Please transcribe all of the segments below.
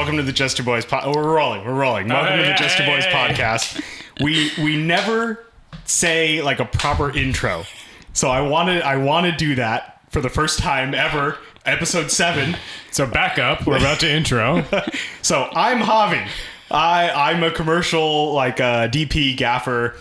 Welcome to the Just Two Boys we're rolling. Welcome to the Just Two Boys podcast. We never say like a proper intro. So I want to do that for the first time ever, episode 7. So back up, we're about to intro. So I'm Javi. I'm a commercial like DP gaffer,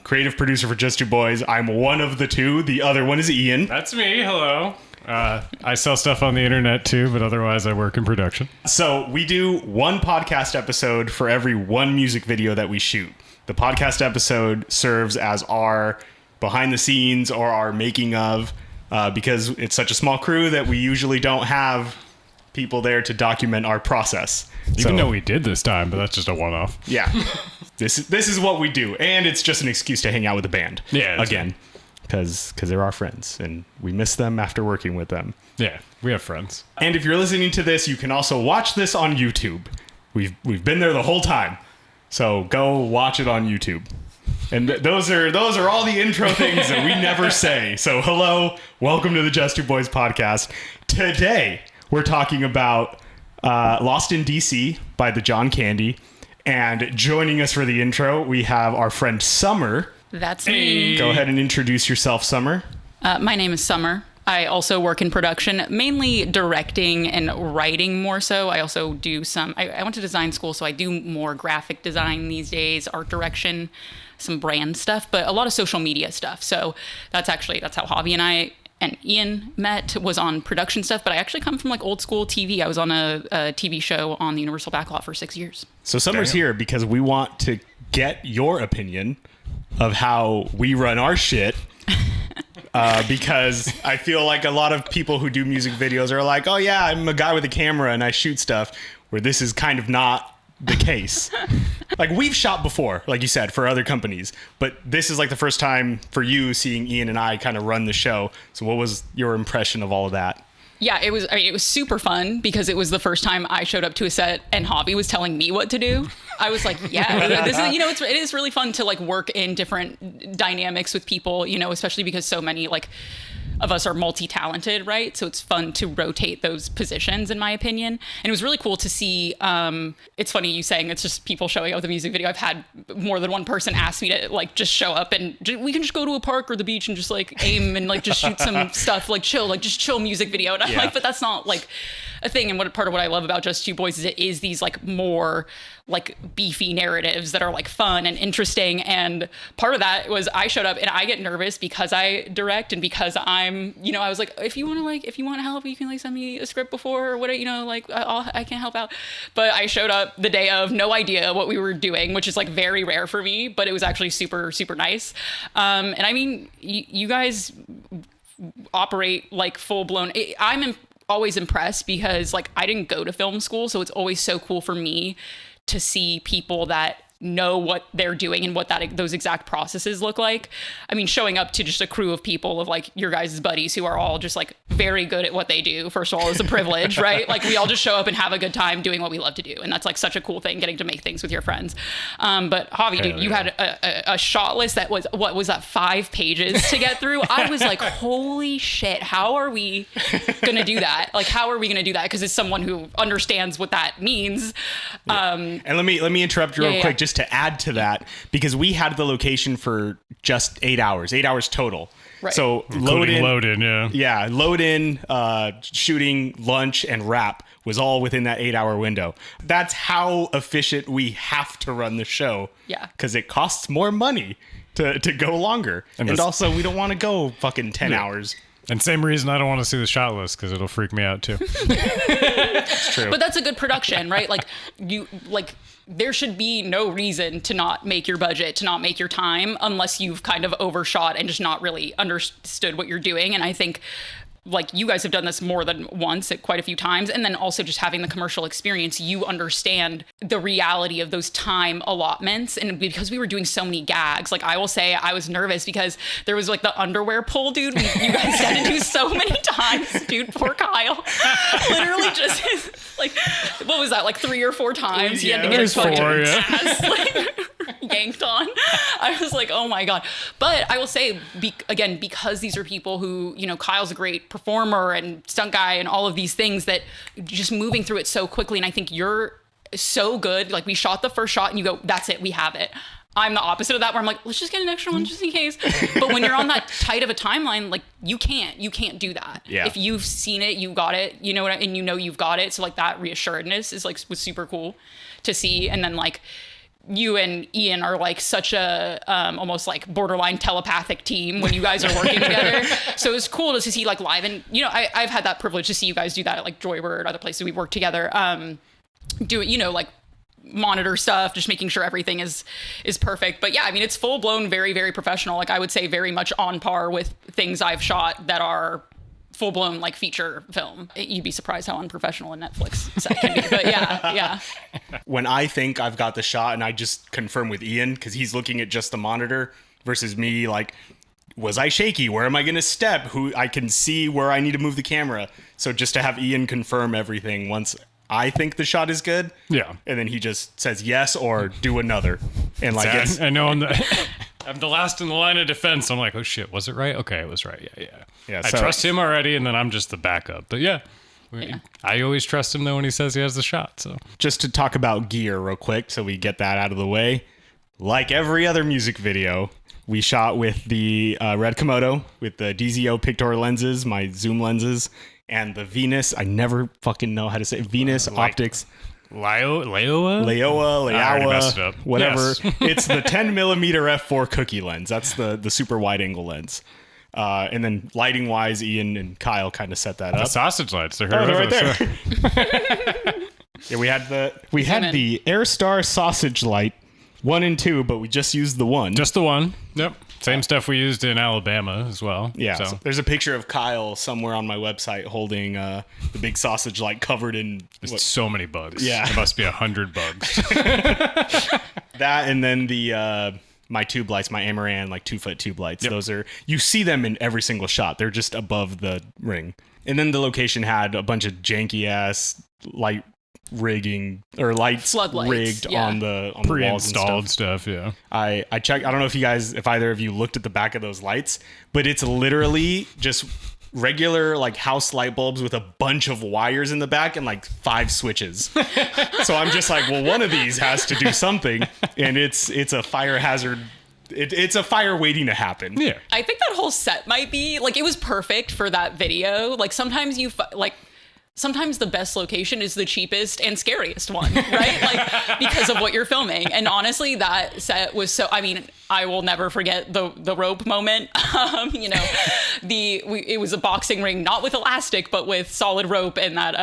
creative producer for Just Two Boys. I'm one of the two. The other one is Ian. That's me. Hello. I sell stuff on the internet too, but otherwise I work in production. So we do one podcast episode for every one music video that we shoot. The podcast episode serves as our behind the scenes or our making of, because it's such a small crew that we usually don't have people there to document our process. Even though we did this time, but that's just a one-off. Yeah. This is what we do. And it's just an excuse to hang out with the band. Yeah. Again. Because they're our friends and we miss them after working with them. Yeah, we have friends. And if you're listening to this, you can also watch this on YouTube. We've been there the whole time. So go watch it on YouTube. And those are all the intro things that we never say. So hello, welcome to the Just Two Boys podcast. Today, we're talking about Lost in D.C. by the John Candy. And joining us for the intro, we have our friend Summer. That's me. Go ahead and introduce yourself, Summer. My name is Summer. I also work in production, mainly directing and writing more so. I also do some, I went to design school, so I do more graphic design these days, art direction, some brand stuff, but a lot of social media stuff. So that's how Javi and I and Ian met, was on production stuff, but I actually come from like old school TV. I was on a TV show on the Universal Backlot for 6 years. So Summer's here because we want to get your opinion of how we run our shit, because I feel like a lot of people who do music videos are like, oh yeah, I'm a guy with a camera and I shoot stuff, where this is kind of not the case. Like we've shot before, like you said, for other companies, but this is like the first time for you seeing Ian and I kind of run the show. So what was your impression of all of that? Yeah, it was super fun because it was the first time I showed up to a set and Javi was telling me what to do. I was like, yeah, this is, it is really fun to like work in different dynamics with people, especially because so many like of us are multi-talented, right? So it's fun to rotate those positions, in my opinion. And it was really cool to see. It's funny you saying it's just people showing up with a music video. I've had more than one person ask me to like just show up and we can just go to a park or the beach and just like aim and like just shoot some stuff, like just chill music video. And I'm like, but that's not like a thing. And part of what I love about Just Two Boys is it is these like more like beefy narratives that are like fun and interesting. And part of that was I showed up and I get nervous because I direct and because I'm, I was like, if you want to help, you can like send me a script before or whatever, I can help out. But I showed up the day of, no idea what we were doing, which is like very rare for me, but it was actually super, super nice. And I mean, you guys operate like full blown. I'm always impressed because like I didn't go to film school, so it's always so cool for me to see people that know what they're doing and what those exact processes look like. I mean, showing up to just a crew of people of like your guys' buddies who are all just like very good at what they do, first of all, is a privilege, right? Like we all just show up and have a good time doing what we love to do. And that's like such a cool thing, getting to make things with your friends. But Javi, dude, you had a shot list that was, what was that, 5 pages to get through? I was like, holy shit, how are we going to do that? Like, how are we going to do that? Because it's someone who understands what that means. And let me interrupt you real quick, just to add to that, because we had the location for just 8 hours total. Right. So load in, shooting, lunch, and wrap was all within that 8 hour window. That's how efficient we have to run the show. Yeah. Because it costs more money to go longer. And also we don't want to go fucking 10 hours. And same reason I don't want to see the shot list, because it'll freak me out too. That's true. But that's a good production, right? Like there should be no reason to not make your budget, to not make your time, unless you've kind of overshot and just not really understood what you're doing. And I think like you guys have done this more than once, quite a few times. And then also just having the commercial experience, you understand the reality of those time allotments. And because we were doing so many gags, like I will say I was nervous because there was like the underwear pull, dude. You guys had to do so many times, dude. Poor Kyle. Literally just like, what was that? Like 3 or 4 times. He had to get his fucking ass. yanked on. I was like, oh my God. But I will say, again, because these are people who, Kyle's a great performer and stunt guy and all of these things, that just moving through it so quickly. And I think you're so good. Like, we shot the first shot and you go, that's it, we have it. I'm the opposite of that, where I'm like, let's just get an extra one just in case. But when you're on that tight of a timeline, like, you can't do that. Yeah. If you've seen it, you got it, and you've got it. So like, that reassuredness is like, was super cool to see. And then like, you and Ian are like such a almost like borderline telepathic team when you guys are working together. So it's cool to see like live, and I've had that privilege to see you guys do that at like Joybird, other places we work together. Do it, like monitor stuff, just making sure everything is perfect. But yeah, I mean, it's full blown, very, very professional. Like, I would say very much on par with things I've shot that are full blown like feature film. You'd be surprised how unprofessional a Netflix set can be. But yeah. When I think I've got the shot and I just confirm with Ian, because he's looking at just the monitor, versus me, like, was I shaky? Where am I going to step? I can see where I need to move the camera. So just to have Ian confirm everything once I think the shot is good. Yeah. And then he just says yes or do another. And like, I know I'm the last in the line of defense. I'm like, oh shit, was it right? Okay, it was right. Yeah. I trust him already, and then I'm just the backup. But yeah. I always trust him though when he says he has the shot. So just to talk about gear real quick, so we get that out of the way. Like every other music video, we shot with the Red Komodo with the DZO Pictor lenses, my zoom lenses, and the Venus. I never fucking know how to say it. Venus Optics. Leoa, whatever. Yes. It's the 10 millimeter f4 cookie lens. That's the super wide angle lens. And then lighting wise, Ian and Kyle kind of set that up. The sausage lights. They're right there. Yeah, we had the Airstar sausage light 1 and 2, but we just used the one. Just the one. Yep. Same stuff we used in Alabama as well. Yeah. So there's a picture of Kyle somewhere on my website holding the big sausage light covered in so many bugs. Yeah. There must be 100 bugs. That, and then the my tube lights, my Amaran, like 2-foot tube lights. Yep. Those are, you see them in every single shot. They're just above the ring. And then the location had a bunch of janky ass light rigging or lights rigged on the pre-installed stuff. Yeah, I checked. I don't know if either of you looked at the back of those lights, but it's literally just regular like house light bulbs with a bunch of wires in the back and like 5 switches. So I'm just like, well, one of these has to do something, and it's a fire hazard. It's a fire waiting to happen. Yeah, I think that whole set might be like, it was perfect for that video. Like, sometimes sometimes the best location is the cheapest and scariest one, right? Like, because of what you're filming. And honestly, that set was so, I mean, I will never forget the rope moment. It was a boxing ring, not with elastic, but with solid rope, and that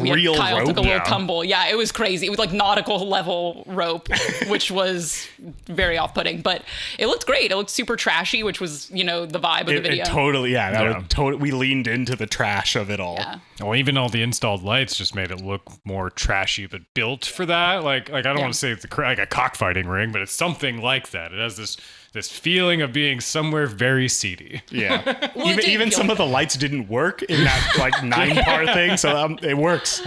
real Kyle rope. took a little tumble. Yeah, it was crazy. It was like nautical level rope, which was very off-putting, but it looked great. It looked super trashy, which was the vibe of the video. We leaned into the trash of it all. Yeah. Well, even all the installed lights just made it look more trashy, but built for that. Like I don't want to say it's like a cockfighting ring, but it's something like that. It has this feeling of being somewhere very seedy. Yeah. Well, even some of the lights didn't work in that like 9-part thing, so it works.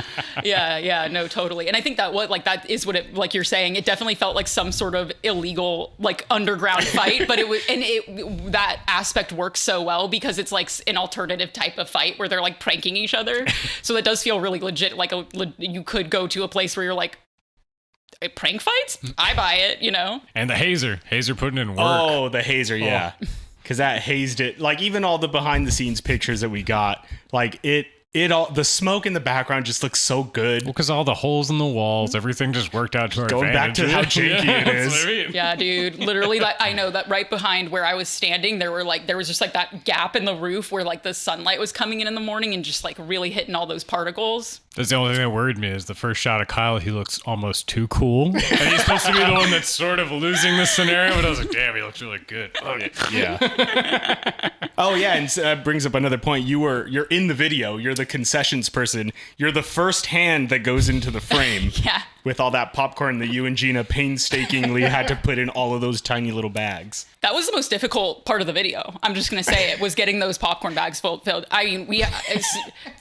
Yeah, no, totally. And I think that that is what it, like you're saying, it definitely felt like some sort of illegal like underground fight, but that aspect works so well because it's like an alternative type of fight where they're like pranking each other. So that does feel really legit. Like you could go to a place where you're like, prank fights? I buy it, And the hazer putting in work. Oh, the hazer, yeah. Because that hazed it. Like, even all the behind the scenes pictures that we got, like it all, the smoke in the background just looks so good. Well, because all the holes in the walls, everything just worked out to our Going advantage. back to how janky it is. That's what I mean. Yeah, dude. Literally, I know that right behind where I was standing, there was just like that gap in the roof where like the sunlight was coming in the morning and just like really hitting all those particles. That's the only thing that worried me is the first shot of Kyle. He looks almost too cool. And he's supposed to be the one that's sort of losing this scenario, but I was like, damn, he looks really good. Yeah. Oh, yeah, and that brings up another point. You're in the video. You're the concessions person, you're the first hand that goes into the frame. Yeah. With all that popcorn that you and Gina painstakingly had to put in all of those tiny little bags. That was the most difficult part of the video. I'm just going to say it was getting those popcorn bags filled. I mean,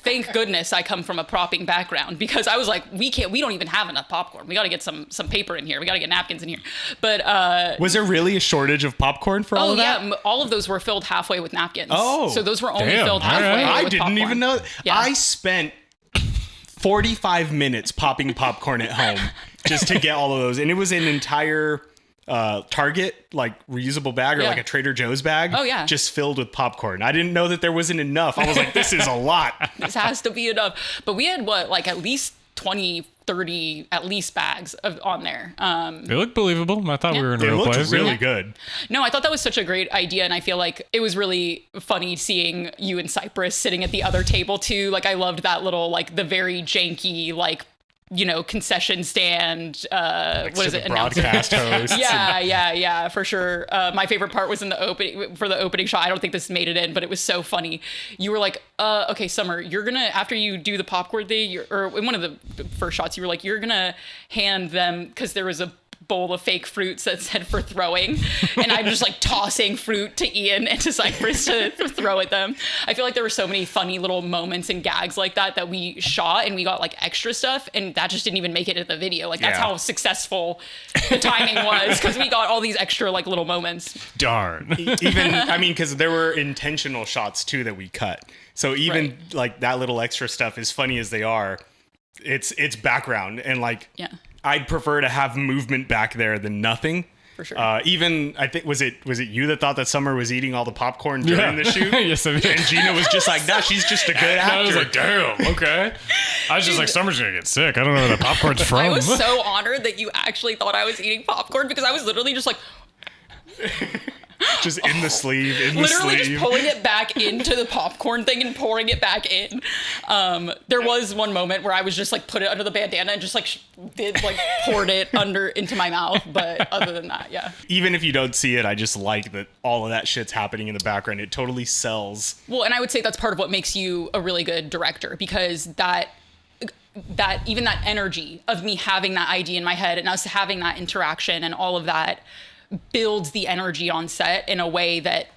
thank goodness I come from a propping background, because I was like, we don't even have enough popcorn. We got to get some paper in here. We got to get napkins in here. But was there really a shortage of popcorn for all of that? Yeah, all of those were filled halfway with napkins. Oh, so those were only filled halfway. I with didn't popcorn. even know. Yeah. I spent 45 minutes popping popcorn at home just to get all of those, and it was an entire Target like reusable bag or like a Trader Joe's bag. Oh yeah, just filled with popcorn. I didn't know that there wasn't enough. I was like, this is a lot. This has to be enough. But we had like at least 20, 30 at least bags on there. They look believable. I thought we were in a real place. It looked really good. No, I thought that was such a great idea, and I feel like it was really funny seeing you and Cypress sitting at the other table too. Like I loved that little like the very janky like, you know, concession stand, like what is it? Broadcast host. Yeah, for sure. My favorite part was in the opening shot. I don't think this made it in, but it was so funny. You were like, okay, Summer, you're gonna, after you do the popcorn thing, or in one of the first shots, you were like, you're gonna hand them, because there was a bowl of fake fruits that said for throwing, and I'm just like tossing fruit to Ian and to Cypress to throw at them. I feel like there were so many funny little moments and gags like that we shot, and we got like extra stuff, and that just didn't even make it in the video. Like that's how successful the timing was, because we got all these extra like little moments. Darn. Even, I mean, because there were intentional shots too that we cut. So even like that little extra stuff, as funny as they are, it's background, and like I'd prefer to have movement back there than nothing. For sure. Even I think was it you that thought that Summer was eating all the popcorn during the shoot? Yes, I mean. And Gina was just like, "No, she's just a good actor." I was like, "Damn, okay." I was just like, "Summer's gonna get sick. I don't know where the popcorn's from." I was so honored that you actually thought I was eating popcorn, because I was literally just like. Just in the sleeve, literally just pulling it back into the popcorn thing and pouring it back in. There was one moment where I was just like put it under the bandana and just like poured it into my mouth. But other than that, yeah. Even if you don't see it, I just like that all of that shit's happening in the background. It totally sells. Well, and I would say that's part of what makes you a really good director, because that even that energy of me having that idea in my head and us having that interaction and all of that builds the energy on set in a way that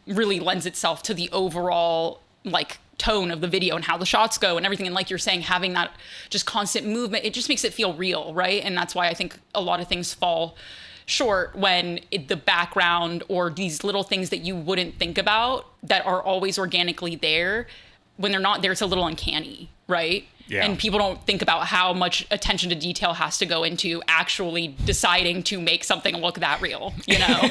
really lends itself to the overall like tone of the video and how the shots go and everything. And like you're saying, having that just constant movement, it just makes it feel real, right? And that's why I think a lot of things fall short when the background or these little things that you wouldn't think about that are always organically there, when they're not there, it's a little uncanny, right? Yeah. And people don't think about how much attention to detail has to go into actually deciding to make something look that real, you know?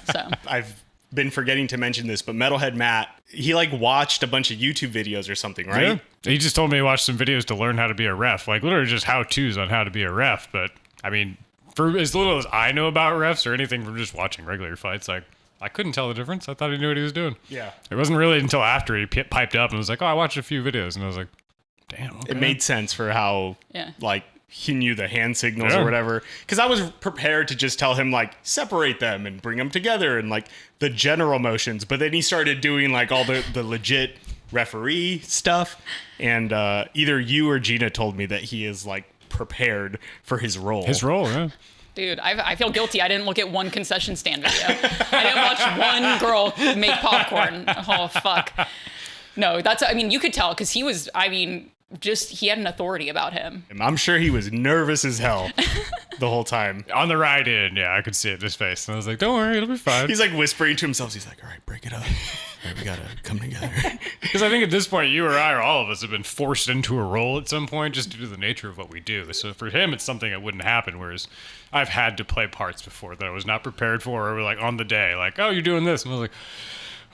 So I've been forgetting to mention this, but Metalhead Matt, he like watched a bunch of YouTube videos or something, right? Yeah. He just told me to watch some videos to learn how to be a ref, like literally just how-tos on how to be a ref. But I mean, for as little as I know about refs or anything from just watching regular fights, like I couldn't tell the difference. I thought he knew what he was doing. Yeah. It wasn't really until after he piped up and was like, "Oh, I watched a few videos," and I was like, "Damn." Okay. It made sense for how, like, he knew the hand signals or whatever. Because I was prepared to just tell him, like, separate them and bring them together and, like, the general motions. But then he started doing, like, all the legit referee stuff. And either you or Gina told me that he is, like, prepared for his role. His role, yeah. Dude, I feel guilty. I didn't look at one concession stand video. I didn't watch one girl make popcorn. Oh, fuck. No, you could tell, because he was, he had an authority about him. I'm sure he was nervous as hell the whole time. On the ride in, yeah, I could see it in his face. And I was like, "Don't worry, it'll be fine." He's like whispering to himself. He's like, "All right, break it up. All right, we gotta come together." Because I think at this point, you or I, or all of us, have been forced into a role at some point just due to the nature of what we do. So for him, it's something that wouldn't happen. Whereas I've had to play parts before that I was not prepared for, or like on the day, like, "Oh, you're doing this," and I was like,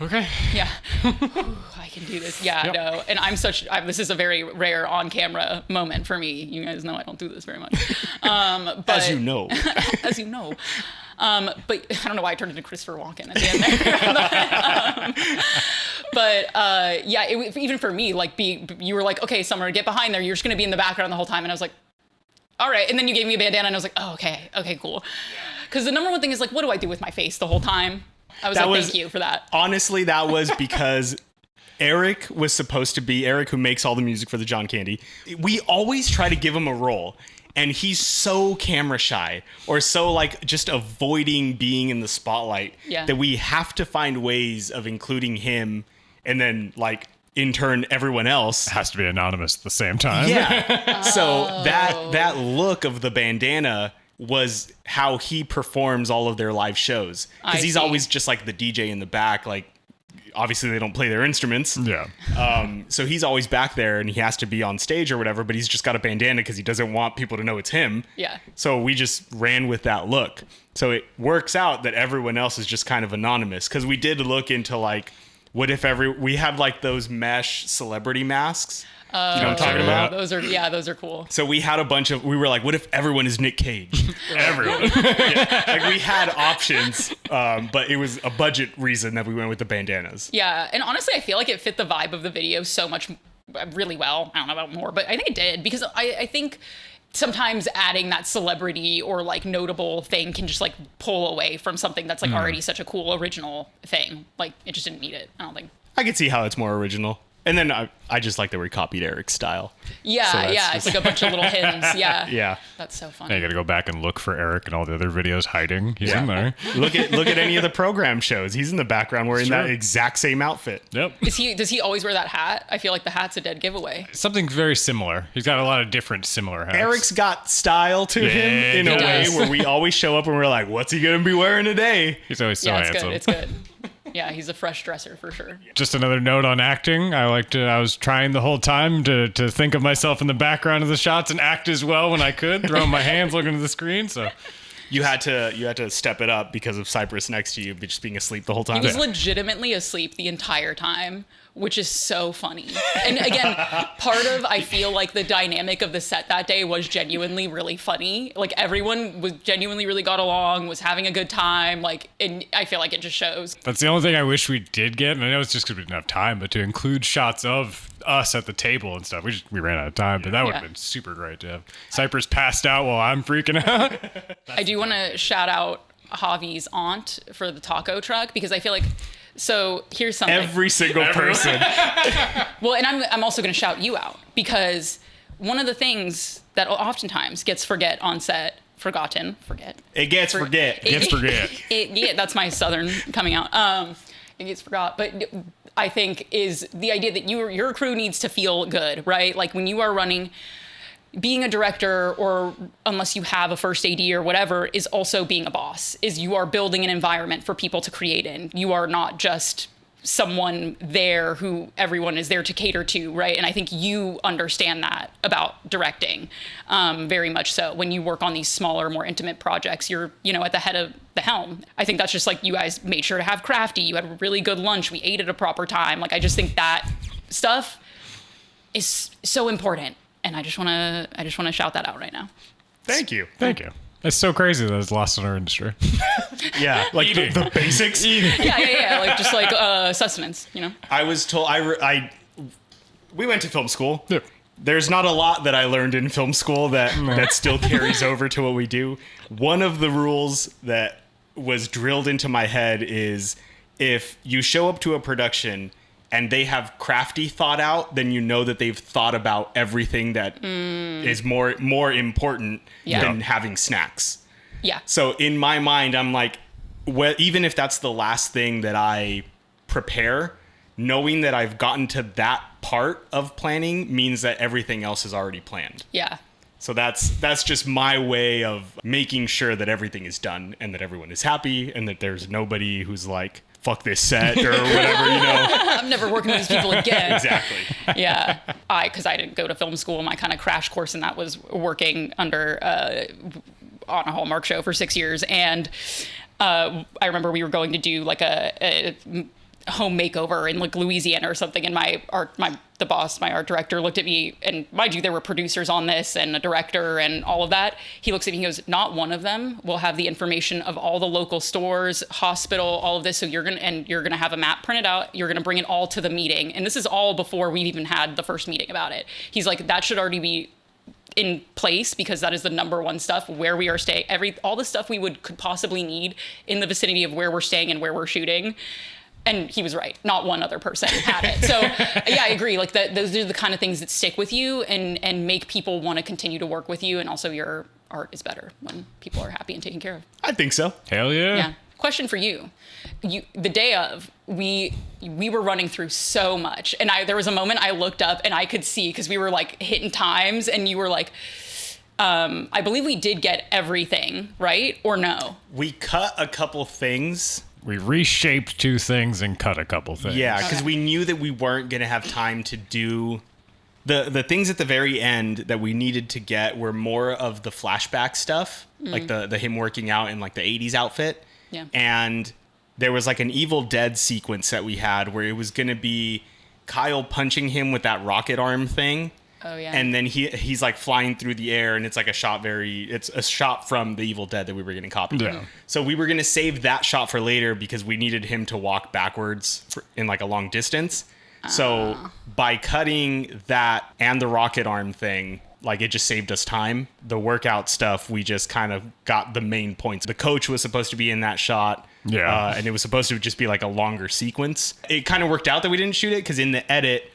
"Okay." Yeah. I can do this. Yeah, yep. No. And this is a very rare on-camera moment for me. You guys know I don't do this very much. But, as you know. As you know. But I don't know why I turned into Christopher Walken at the end there. Even for me, like you were like, "Okay, Summer, get behind there. You're just going to be in the background the whole time." And I was like, "All right." And then you gave me a bandana and I was like, "Oh, okay, cool." Because the number one thing is like, what do I do with my face the whole time? I was thank you for that. Honestly, that was because Erik was supposed to be Erik, who makes all the music for the John Candy. We always try to give him a role, and he's so camera shy or so like just avoiding being in the spotlight that we have to find ways of including him, and then like in turn everyone else has to be anonymous at the same time. Yeah. So that look of the bandana was how he performs all of their live shows, because he's always just like the DJ in the back, like. Obviously, they don't play their instruments. Yeah. So he's always back there, and he has to be on stage or whatever, but he's just got a bandana because he doesn't want people to know it's him. Yeah. So we just ran with that look. So it works out that everyone else is just kind of anonymous, because we did look into, like, what if we had, like, those mesh celebrity masks. You know what I'm talking about? Those are cool. So we had we were like, what if everyone is Nick Cage? Everyone. Like we had options, but it was a budget reason that we went with the bandanas. Yeah, and honestly, I feel like it fit the vibe of the video so much, really well. I don't know about more, but I think it did, because I think sometimes adding that celebrity or like notable thing can just like pull away from something that's like already such a cool original thing. Like it just didn't need it, I don't think. I could see how it's more original. And then I just like that we copied Erik's style. Yeah, so it's like a bunch of little hymns. Yeah. Yeah. That's so funny. Now you got to go back and look for Erik and all the other videos hiding. He's in there. Look at any of the program shows. He's in the background wearing that exact same outfit. Yep. Does he always wear that hat? I feel like the hat's a dead giveaway. Something very similar. He's got a lot of different similar hats. Erik's got style to him in a way where we always show up and we're like, what's he going to be wearing today? He's always so handsome. It's good. Yeah, he's a fresh dresser for sure. Just another note on acting. I was trying the whole time to think of myself in the background of the shots and act as well when I could, throwing my hands looking at the screen. So you had to step it up because of Cypress next to you just being asleep the whole time. He was legitimately asleep the entire time, which is so funny. And again, part of, I feel like the dynamic of the set that day was genuinely really funny. Like everyone was genuinely really got along, was having a good time. Like, and I feel like it just shows. That's the only thing I wish we did get. And I know it's just because we didn't have time, but to include shots of us at the table and stuff. We ran out of time, but that would have been super great to have. Cypress passed out while I'm freaking out. I do want to shout out Javi's aunt for the taco truck, because I feel like, so here's something. Every single person. Well, and I'm also going to shout you out, because one of the things that oftentimes gets forgotten on set. It gets forget. Yeah, that's my Southern coming out. It gets forgot. But I think is the idea that your crew needs to feel good, right? Like when you are running, being a director, or unless you have a first AD or whatever, is also being a boss, is you are building an environment for people to create in. You are not just someone there who everyone is there to cater to, right? And I think you understand that about directing, very much so. When you work on these smaller, more intimate projects, you're, at the head of the helm. I think that's just like, you guys made sure to have crafty, you had a really good lunch, we ate at a proper time. Like, I just think that stuff is so important. And I just want to shout that out right now. Thank you. It's so crazy that it's lost in our industry. Yeah, like the basics. Yeah. Like just like sustenance, I was told we went to film school. Yeah. There's not a lot that I learned in film school that still carries over to what we do. One of the rules that was drilled into my head is if you show up to a production and they have crafty thought out, then you know that they've thought about everything that is more important than having snacks. Yeah. So in my mind, I'm like, even if that's the last thing that I prepare, knowing that I've gotten to that part of planning means that everything else is already planned. Yeah. So that's just my way of making sure that everything is done and that everyone is happy and that there's nobody who's like, fuck this set or whatever, I'm never working with these people again. Exactly. Yeah. Because I didn't go to film school. My kind of crash course in that was working under on a Hallmark show for 6 years. And I remember we were going to do like a home makeover in like Louisiana or something, and the boss, my art director, looked at me, and mind you, there were producers on this and a director and all of that. He looks at me, he goes, not one of them will have the information of all the local stores, hospital, all of this. So you're gonna have a map printed out, you're gonna bring it all to the meeting, and this is all before we've even had the first meeting about it. He's like, that should already be in place, because that is the number one stuff, where we are staying, all the stuff we could possibly need in the vicinity of where we're staying and where we're shooting. And he was right. Not one other person had it. So yeah, I agree. Like those are the kind of things that stick with you and make people want to continue to work with you. And also your art is better when people are happy and taken care of. I think so. Hell yeah. Yeah. Question for you. The day of, we were running through so much. And there was a moment I looked up and I could see, because we were like hitting times and you were like, I believe we did get everything, right? Or no? We cut a couple things. We reshaped 2 things and cut a couple things. Yeah, because we knew that we weren't going to have time to do... The things at the very end that we needed to get were more of the flashback stuff, like the him working out in like the 80s outfit. Yeah. And there was like an Evil Dead sequence that we had where it was going to be Kyle punching him with that rocket arm thing. Oh yeah. And then he's like flying through the air, and it's like it's a shot from the Evil Dead that we were getting copied. Yeah. So we were going to save that shot for later because we needed him to walk backwards in like a long distance. So by cutting that and the rocket arm thing, like it just saved us time. The workout stuff, we just kind of got the main points. The coach was supposed to be in that shot. Yeah. And it was supposed to just be like a longer sequence. It kind of worked out that we didn't shoot it because in the edit,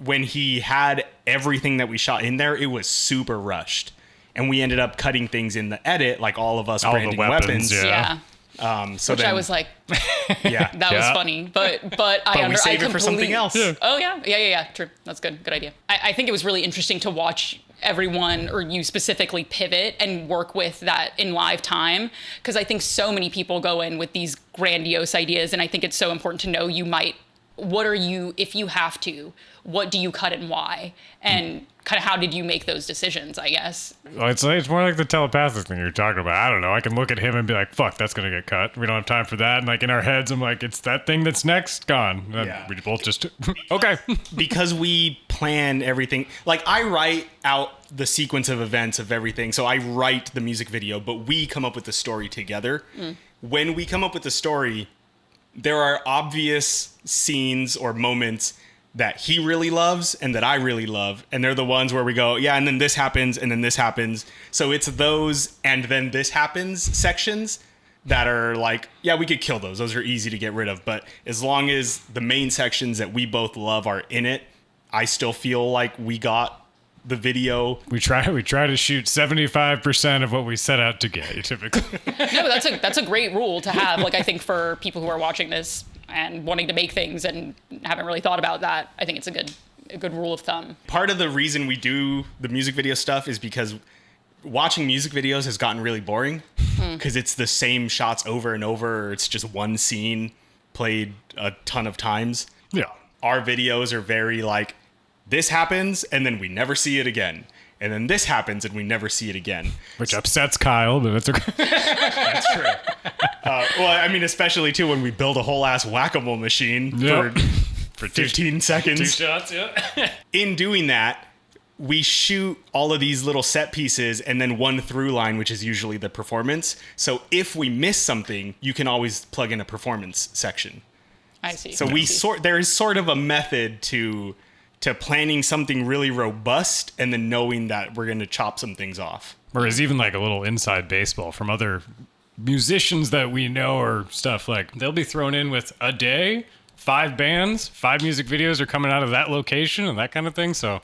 when he had everything that we shot in there, it was super rushed. And we ended up cutting things in the edit, like all of us branding weapons. Yeah. Which I was like, yeah, that was funny, but we save it for something else. Yeah. Oh yeah, true. That's good idea. I think it was really interesting to watch everyone, or you specifically, pivot and work with that in live time, because I think so many people go in with these grandiose ideas, and I think it's so important to know what are you, if you have to, what do you cut and why? And kind of how did you make those decisions, I guess? Well, it's more like the telepathic thing you're talking about. I don't know. I can look at him and be like, fuck, that's going to get cut. We don't have time for that. And like in our heads, I'm like, it's that thing that's next, gone. Yeah. We both just, okay. Because we plan everything. Like I write out the sequence of events of everything. So I write the music video, but we come up with the story together. When we come up with the story, there are obvious scenes or moments that he really loves and that I really love. And they're the ones where we go, yeah, and then this happens, and then this happens. So it's those and then this happens sections that are like, yeah, we could kill those. Those are easy to get rid of. But as long as the main sections that we both love are in it, I still feel like we got the video. We try to shoot 75% of what we set out to get, typically. No, that's a great rule to have. Like, I think for people who are watching this and wanting to make things and haven't really thought about that, I think it's a good rule of thumb. Part of the reason we do the music video stuff is because watching music videos has gotten really boring because it's the same shots over and over. Or it's just one scene played a ton of times. Yeah. Our videos are very like, this happens, and then we never see it again. And then this happens, and we never see it again. Which upsets Kyle, but that's okay. That's true. Well, I mean, especially, too, when we build a whole-ass whack-a-mole machine for 15 seconds. 2 shots, yeah. In doing that, we shoot all of these little set pieces and then one through line, which is usually the performance. So if we miss something, you can always plug in a performance section. I see. So there is sort of a method to planning something really robust and then knowing that we're going to chop some things off. Whereas even like a little inside baseball from other musicians that we know or stuff, like they'll be thrown in with a day, 5 bands, 5 music videos are coming out of that location and that kind of thing. So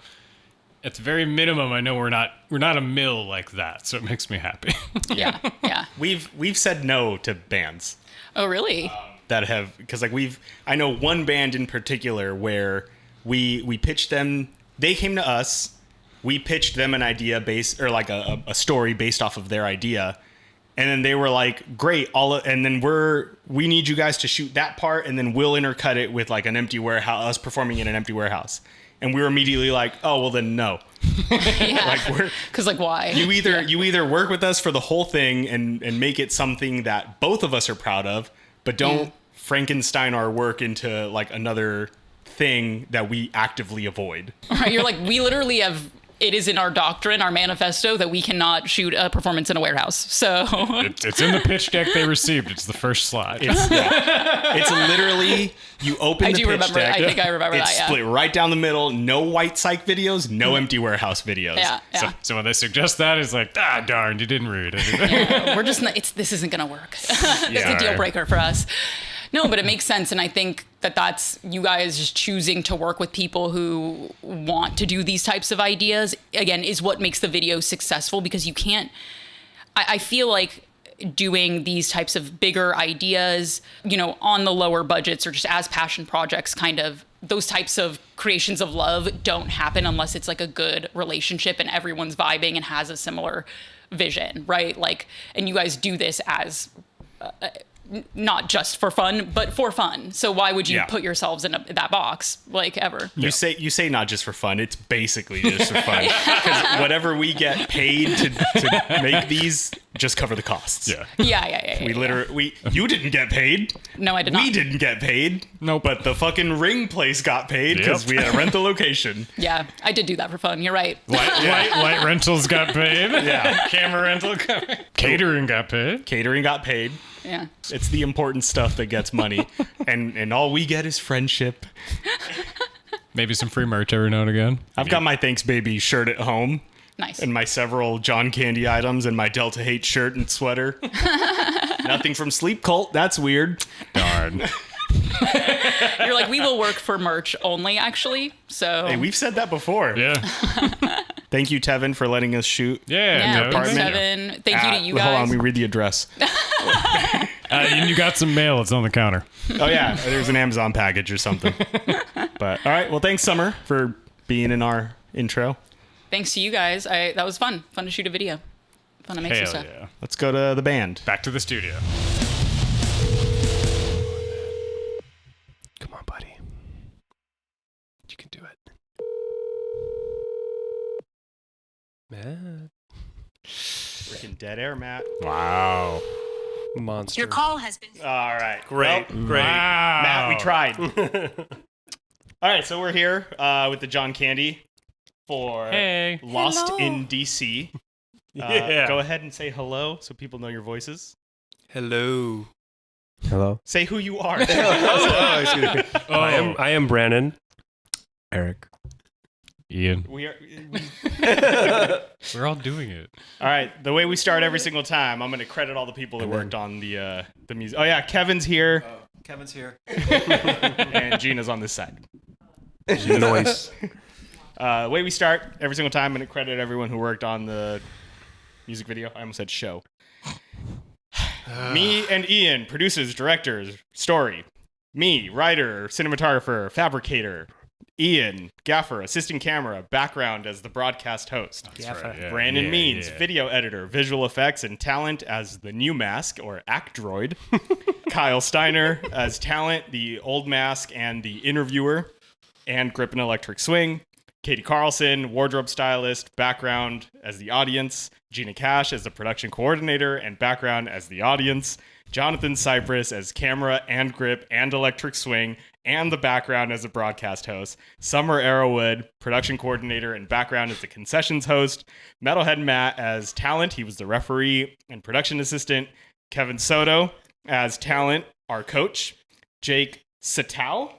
at the very minimum, I know we're not a mill like that. So it makes me happy. Yeah. We've said no to bands. Oh, really? That have, because like I know one band in particular where we pitched them. They came to us. We pitched them an idea or like a story based off of their idea, and then they were like, "Great!" And then we need you guys to shoot that part, and then we'll intercut it with like an empty warehouse, us performing in an empty warehouse. And we were immediately like, "Oh, well then no." Yeah. Because why? You either work with us for the whole thing and make it something that both of us are proud of, but don't Frankenstein our work into like another thing that we actively avoid. Right, you're like, we literally have, it is in our doctrine, our manifesto, that we cannot shoot a performance in a warehouse. So it's in the pitch deck they received. It's the first slide. It's literally, you open the pitch deck. I think I remember that. It's split right down the middle. No white psych videos. No empty warehouse videos. Yeah. So when they suggest that, it's like, darn, you didn't read it. Yeah, we're just not. This isn't gonna work. It's a deal breaker for us. No, but it makes sense. And I think that that's you guys just choosing to work with people who want to do these types of ideas, again, is what makes the video successful, because you can't, I feel like doing these types of bigger ideas, you know, on the lower budgets or just as passion projects, kind of those types of creations of love don't happen unless it's like a good relationship and everyone's vibing and has a similar vision, right? Like, and you guys do this as not just for fun, but for fun. So why would you put yourselves in that box, like, ever? You say not just for fun. It's basically just for fun, because whatever we get paid to make these just cover the costs. Yeah. We literally, you didn't get paid. No, I did not. We didn't get paid. No, but the fucking ring place got paid because we had to rent the location. Yeah, I did do that for fun. You're right. Light rentals got paid. Yeah. Camera rental got paid. Catering got paid. Catering got paid. Yeah. It's the important stuff that gets money. and all we get is friendship. Maybe some free merch every now and again. I've got my Thanks Baby shirt at home. Nice. And my several John Candy items and my Delta Hate shirt and sweater. Nothing from Sleep Cult. That's weird. Darn. You're like, we will work for merch only, actually. So Hey, we've said that before. Yeah. Thank you, Tevin, for letting us shoot. yeah, no, thanks, apartment. Tevin. Thank you to you guys. Hold on, we read the address. You got some mail. It's on the counter. Oh, yeah. There's an Amazon package or something. But, all right. Well, thanks, Summer, for being in our intro. Thanks to you guys. That was fun. Fun to shoot a video. Fun to make some Hell stuff. yeah. Let's go to the band. Back to the studio. Come on, buddy. You can do it. Matt. Freaking dead air, Matt. Wow. Monster. Your call has been. All right. Great. Well, Great. Wow. Matt, we tried. All right. So we're here with the John Candy for Hey. Lost Hello. in D.C. Yeah. Go ahead and say hello so people know your voices. Hello. Hello. Say who you are. I am Brannon. Erik. Ian. We're We're all doing it. all right. The way we start every single time, I'm going to credit all the people that worked on the music. Oh yeah, Kevin's here Kevin's here. and Gina's on this side. Noise. The way we start every single time, I'm going to credit everyone who worked on the music video. I almost said show. Me and Ian, producers, directors, story. Me, writer, cinematographer, fabricator. Ian, gaffer, assistant camera, background as the broadcast host. That's right, yeah. Brandon Yeah, Means, yeah. video editor, visual effects, and talent as the new mask or Actroid. Kyle Steiner as talent, the old mask, and the interviewer, and Grip and Electric Swing. Katie Carlson, wardrobe stylist, background as the audience. Gina Cash as the production coordinator and background as the audience. Jonathan Cypress as camera and grip and electric swing and the background as a broadcast host. Summer Arrowwood, production coordinator and background as the concessions host. Metalhead Matt as talent. He was the referee and production assistant. Kevin Soto as talent, our coach. Jake Satow.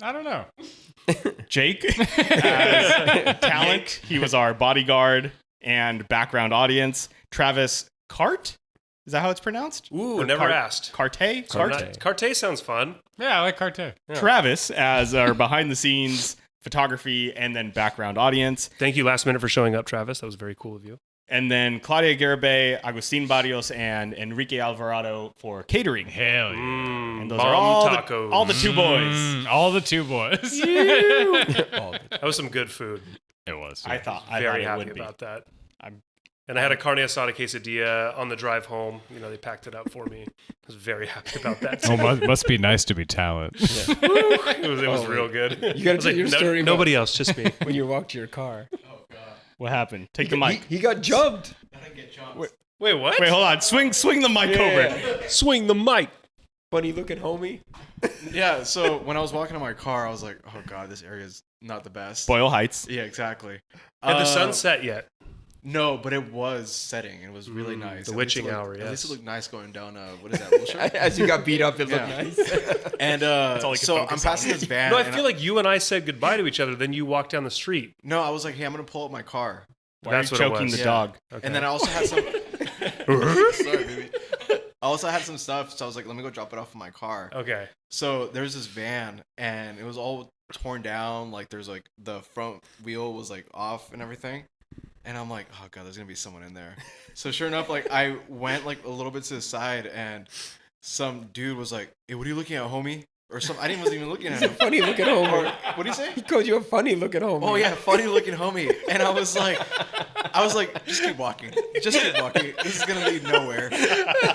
I don't know. Jake as talent. He was our bodyguard and background audience. Travis Cart. Is that how it's pronounced? Ooh, never asked. Carte? Carte sounds fun. Yeah, I like Carte. Yeah. Travis as our behind the scenes photography and then background audience. Thank you last minute for showing up, Travis. That was very cool of you. And then Claudia Garibay, Agustin Barrios, and Enrique Alvarado for catering. Hell yeah. And those Bomb are all tacos. all the two boys. All the two boys. That was some good food. It was. I thought Very it happy would be. about that. I'm- And I had a carne asada quesadilla on the drive home. You know, they packed it up for me. I was very happy about that. Oh, must be nice to be talent. It was real good. You got to I was tell your story about nobody else, just me. when you walked to your car. What happened? Take the mic. He got jumped. Wait, what? Wait, hold on. Swing the mic over. Swing the mic. Funny looking homie. Yeah, so when I was walking to my car, I was like, oh god, this area is not the best. Boyle Heights. Yeah, exactly. Had the sun set yet? No, but it was setting. It was really nice. the At least witching it looked- hour, At least yes. it looked nice going down, what is that, Wilshire? As you got beat up, it looked Yeah. nice. And all he could so I'm focus passing on. this van. No, I and feel like you and I said goodbye to each other. Then you walked down the street. No, I was like, hey, I'm going to pull up my car. Why That's are what you it choking was. the Yeah. dog? Okay. And then I also had some... Sorry, baby. I also had some stuff, so I was like, let me go drop it off in my car. Okay. So there's this van, and it was all torn down. Like there's like the front wheel was like off and everything. And I'm like, oh god, there's gonna be someone in there. So sure enough, like I went like a little bit to the side, and some dude was like, hey, what are you looking at, homie? Or some, I wasn't even looking at him. Funny looking homie. What do you say? He called you a funny looking homie. Oh yeah, funny looking homie. And I was like, just keep walking. Just keep walking. This is gonna lead nowhere.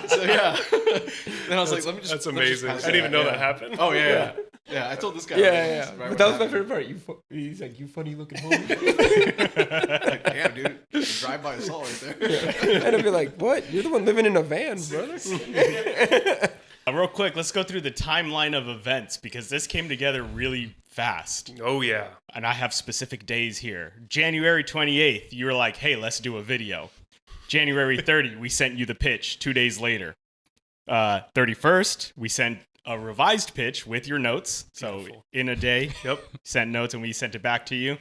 So yeah. Then I was like, let me just. That's let me just amazing. I pass didn't even know yeah. that happened. Oh yeah. Yeah, I told this guy. Yeah. Right But when that was it my happened. favorite part. He's like, you funny looking homie. Like, damn, dude. Drive by assault right there. And I'd be like, what? You're the one living in a van, brother. Real quick, let's go through the timeline of events because this came together really fast. Oh, yeah. And I have specific days here. January 28th, you were like, hey, let's do a video. January 30, we sent you the pitch 2 days later. 31st, we sent a revised pitch with your notes. So Beautiful. in a day, sent notes and we sent it back to you.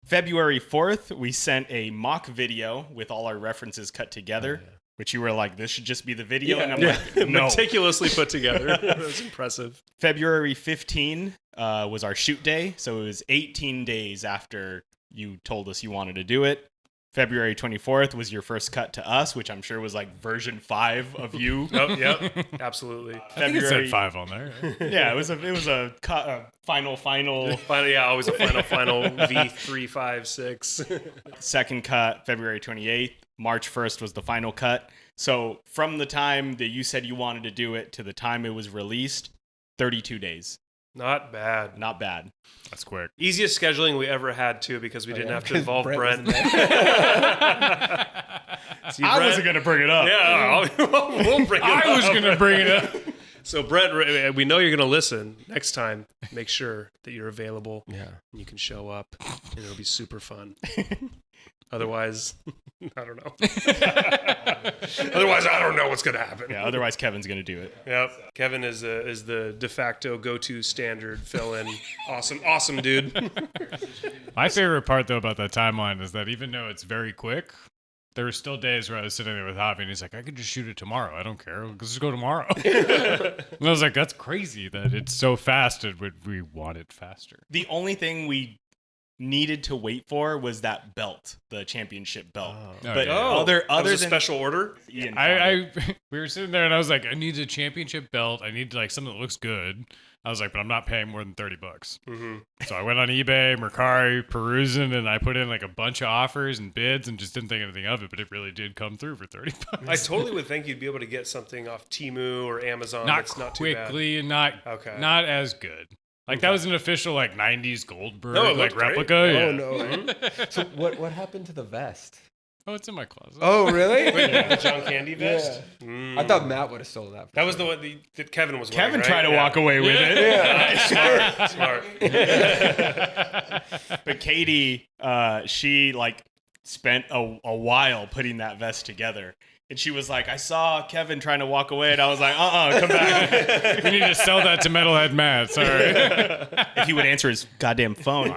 February 4th, we sent a mock video with all our references cut together. Oh, yeah. Which you were like, this should just be the video. Yeah. And I'm like, no. Meticulously put together. That was impressive. February 15 was our shoot day. So it was 18 days after you told us you wanted to do it. February 24th was your first cut to us, which I'm sure was like version 5 of you. Yep, absolutely. I think it said 5 on there. Yeah, it was a final. Yeah, always a final V3, 5, 6. Second cut, February 28th. March 1st was the final cut. So from the time that you said you wanted to do it to the time it was released, 32 days. Not bad. Not bad. That's quick. Easiest scheduling we ever had, too, because we didn't have to involve Brent. was See, I Brent- wasn't going to bring it up. Yeah, we'll bring it up. I was going to bring it up. So, Brent, we know you're going to listen. Next time, make sure that you're available. Yeah. And you can show up, and it'll be super fun. Otherwise, I don't know. Otherwise, I don't know what's going to happen. Yeah, otherwise Kevin's going to do it. Yep. Kevin is the de facto go-to standard fill-in. Awesome dude. My favorite part, though, about that timeline is that even though it's very quick, there were still days where I was sitting there with Javi, and he's like, I could just shoot it tomorrow. I don't care. Let's just go tomorrow. And I was like, that's crazy that it's so fast, and we want it faster. The only thing we needed to wait for was that belt, the championship belt. But yeah. other That was than a special order? Ian found it. we were sitting there, and I was like, I need a championship belt. I need like something that looks good. I was like, but I'm not paying more than $30. Mm-hmm. So I went on eBay, Mercari, perusing, and I put in like a bunch of offers and bids and just didn't think anything of it, but it really did come through for $30. I totally would think you'd be able to get something off Temu or Amazon Not that's not too bad. quickly and not as good. Like that was an official like 90s Goldberg No, it like looked great. replica. Oh, Yeah. no. So what happened to the vest? Oh, it's in my closet. Oh, really? The John Candy vest? Yeah. I thought Matt would have stolen that. That was the one that Kevin was wearing, Kevin right? tried to walk away with it. Yeah. Smart. But Katie, she like spent a while putting that vest together. And she was like, I saw Kevin trying to walk away. And I was like, come back. We need to sell that to Metalhead Matt. Sorry. If he would answer his goddamn phone.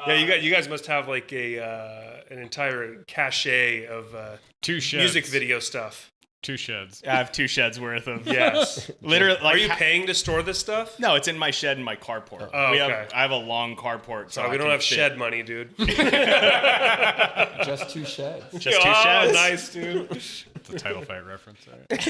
Yeah, you guys must have like an entire cache of 2 sheds. music video stuff. 2 sheds. I have 2 sheds worth of. Yes. Literally. Like, Are you paying to store this stuff? No, it's in my shed in my carport. Oh, okay. I have a long carport. So We I don't can have fit shed money, dude. Just 2 sheds. Just 2 sheds. Nice, dude. It's a title fight reference. Right?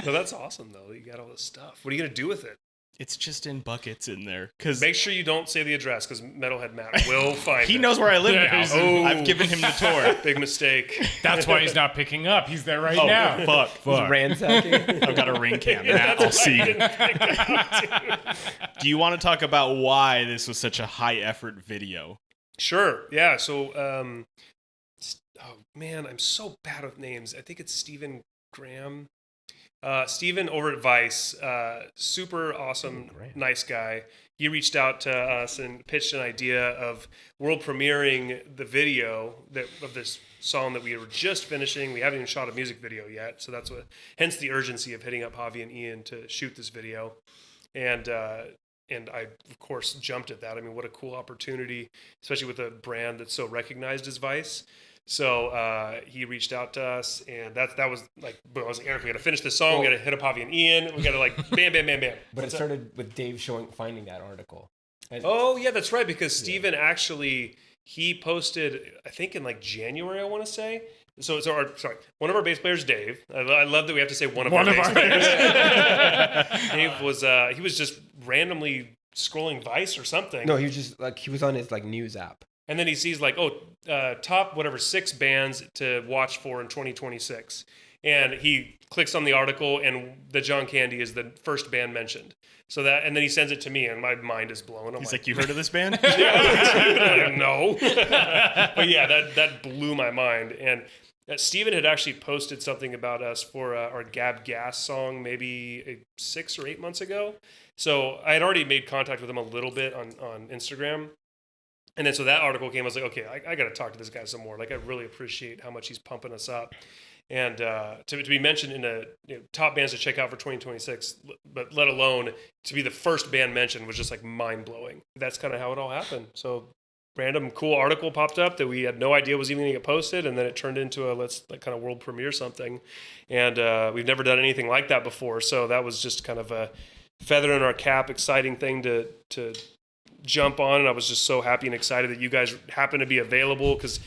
No, that's awesome, though. You got all this stuff. What are you going to do with it? It's just in buckets in there. Cause Make sure you don't say the address, because Metalhead Matt will find he it. knows where I live Yeah, now. I've given him the tour. Big mistake. That's why he's not picking up. He's there right Oh, now. fuck. Ransacking. I've got a ring cam. Matt, I'll see. Do you want to talk about why this was such a high effort video? Sure. Yeah. So, oh man, I'm so bad with names. I think it's Stephen Graham. Stephen over at Vice, super awesome, nice guy. He reached out to us and pitched an idea of world premiering the video of this song that we were just finishing. We haven't even shot a music video yet, so that's hence the urgency of hitting up Javi and Ian to shoot this video. And I, of course, jumped at that. I mean, what a cool opportunity, especially with a brand that's so recognized as Vice. So he reached out to us, and that was like, I was like, Erik, we got to finish this song. We got to hit up Javi and Ian. We got to like, bam, bam, bam, bam. But it started with Dave finding that article. And oh yeah, that's right. Because Steven actually, he posted, I think in like January, I want to say. So one of our bass players, Dave. I love that we have to say one of our bass players. Dave was he was just randomly scrolling Vice or something. No, he was just like he was on his like news app. And then he sees like, top whatever 6 bands to watch for in 2026. And he clicks on the article, and the John Candy is the first band mentioned. So and then he sends it to me, and my mind is blown. He's like, you heard of this band? No. But yeah, that blew my mind. And Steven had actually posted something about us for our Gab Gas song maybe 6 or 8 months ago. So I had already made contact with him a little bit on Instagram. And then so that article came, I was like, okay, I got to talk to this guy some more. Like, I really appreciate how much he's pumping us up. And to be mentioned in the top bands to check out for 2026, but let alone to be the first band mentioned was just like mind-blowing. That's kind of how it all happened. So random cool article popped up that we had no idea was even going to get posted, and then it turned into a kind of world premiere something. And we've never done anything like that before, so that was just kind of a feather in our cap, exciting thing to jump on. And I was just so happy and excited that you guys happen to be available, because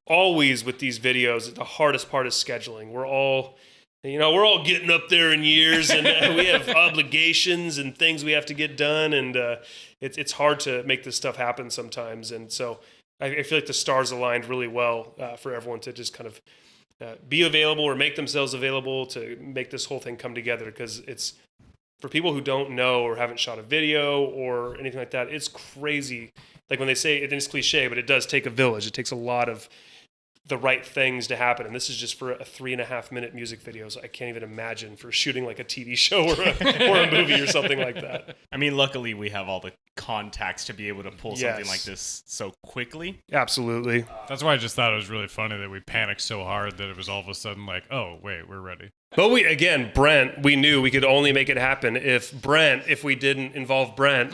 always with these videos, the hardest part is scheduling. We're all getting up there in years, and we have obligations and things we have to get done, and it's hard to make this stuff happen sometimes. And so I feel like the stars aligned really well for everyone to just kind of be available or make themselves available to make this whole thing come together, because it's, for people who don't know or haven't shot a video or anything like that, it's crazy. Like when they say it's cliche, but it does take a village. It takes a lot of the right things to happen. And this is just for a 3.5-minute music video. So I can't even imagine for shooting like a TV show or a movie or something like that. I mean, luckily we have all the contacts to be able to pull something like this so quickly. Absolutely. That's why I just thought it was really funny that we panicked so hard that it was all of a sudden like, oh, wait, we're ready. But Brent, we knew we could only make it happen if we didn't involve Brent.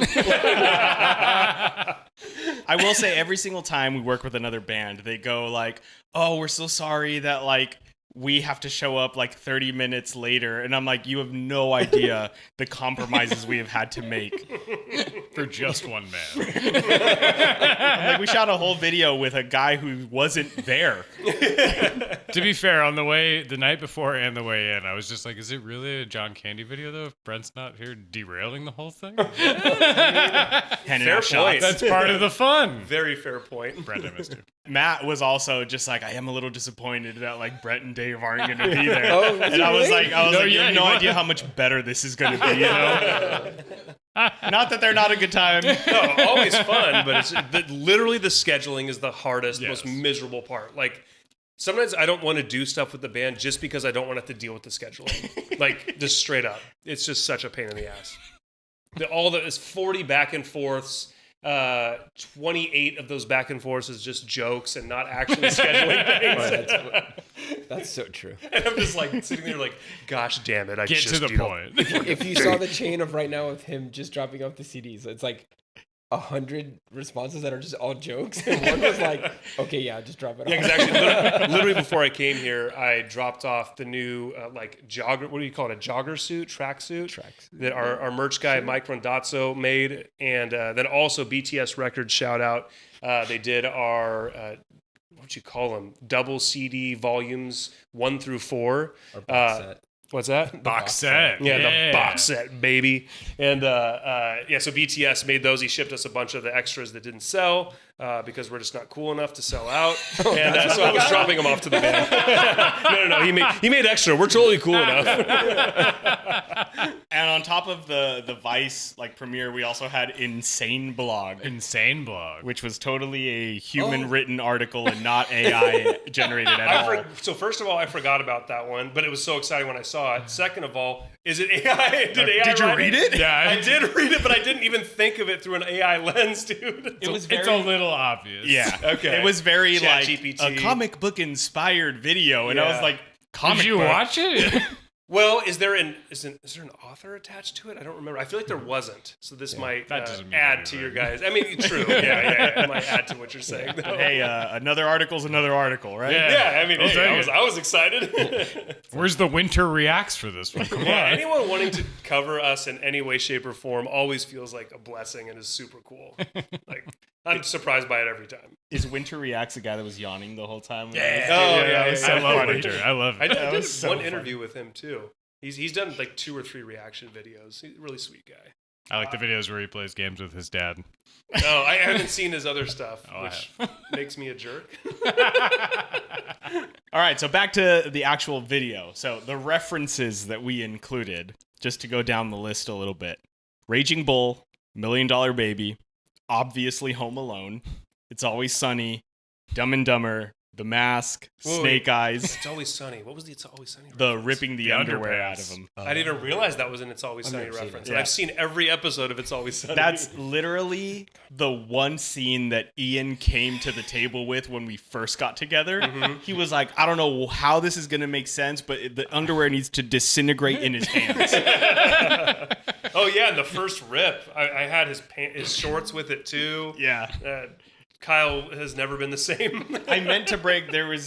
I will say every single time we work with another band, they go like, oh, we're so sorry that like we have to show up like 30 minutes later. And I'm like, you have no idea the compromises we have had to make for just one man. I'm like, we shot a whole video with a guy who wasn't there. To be fair, on the way, the night before and the way in, I was just like, is it really a John Candy video though? If Brent's not here derailing the whole thing? Fair point. That's part of the fun. Very fair point. Brent, I missed you. Matt was also just like, I am a little disappointed that like Brett and Dave aren't going to be there. And I was like, you have no idea how much better this is going to be, you know? Not that they're not a good time. No, always fun, but it's literally the scheduling is the hardest, most miserable part. Like, sometimes I don't want to do stuff with the band just because I don't want to have to deal with the scheduling. Like, just straight up. It's just such a pain in the ass. It's 40 back and forths. 28 of those back and forths is just jokes and not actually scheduling things. That's so true. And I'm just like sitting there like, gosh damn it, Get to the point. If you saw the chain of right now of him just dropping off the CDs, it's like 100 responses that are just all jokes, and one was like, okay, yeah, just drop it off. Yeah, exactly. Literally before I came here, I dropped off the new like jogger, what do you call it, a jogger suit, track suit that our merch guy Mike Rondazzo made, and then also BTS Records, shout out. They did our what you call them, double CD volumes 1 through 4. Our box set. What's that? Box set. Yeah, the box set, baby. And so BTS made those. He shipped us a bunch of the extras that didn't sell because we're just not cool enough to sell out. And so I was dropping them off to the band. No. He made extra. We're totally cool enough. And on top of the Vice like premiere, we also had Insane Blog, which was totally a human written article and not AI generated at all. So first of all, I forgot about that one, but it was so exciting when I saw it. Second of all, is it AI? Did you read it? Yeah, I did read it, but I didn't even think of it through an AI lens, dude. It's a little obvious. Yeah. Okay. It was very Chat like GPT. a comic book inspired video, and I was like, Did you watch it? Well, is there an author attached to it? I don't remember. I feel like there wasn't. So this might add to your guys. I mean, true. Yeah. It might add to what you're saying. Though. Hey, another article's another article, right? Yeah. I mean, I was excited. Where's the winter reacts for this one? Come on. Anyone wanting to cover us in any way, shape, or form always feels like a blessing and is super cool. Like, I'm surprised by it every time. Is Winter Reacts the guy that was yawning the whole time? Yeah. I love Winter. I love it. I did one interview with him too. He's done like 2 or 3 reaction videos. He's a really sweet guy. I like the videos where he plays games with his dad. No, I haven't seen his other stuff, which makes me a jerk. All right, so back to the actual video. So the references that we included, just to go down the list a little bit. Raging Bull, $1 Million Baby, obviously Home Alone, It's Always Sunny, Dumb and Dumber, The Mask, Snake Eyes. It's Always Sunny. What was the It's Always Sunny reference? The ripping the underwear out of him. I didn't even realize that was an It's Always Sunny reference. And I've seen every episode of It's Always Sunny. That's literally the one scene that Ian came to the table with when we first got together. Mm-hmm. He was like, I don't know how this is going to make sense, but the underwear needs to disintegrate in his hands. Oh, yeah, and the first rip. I had his shorts with it, too. Yeah. Kyle has never been the same. I meant to bring,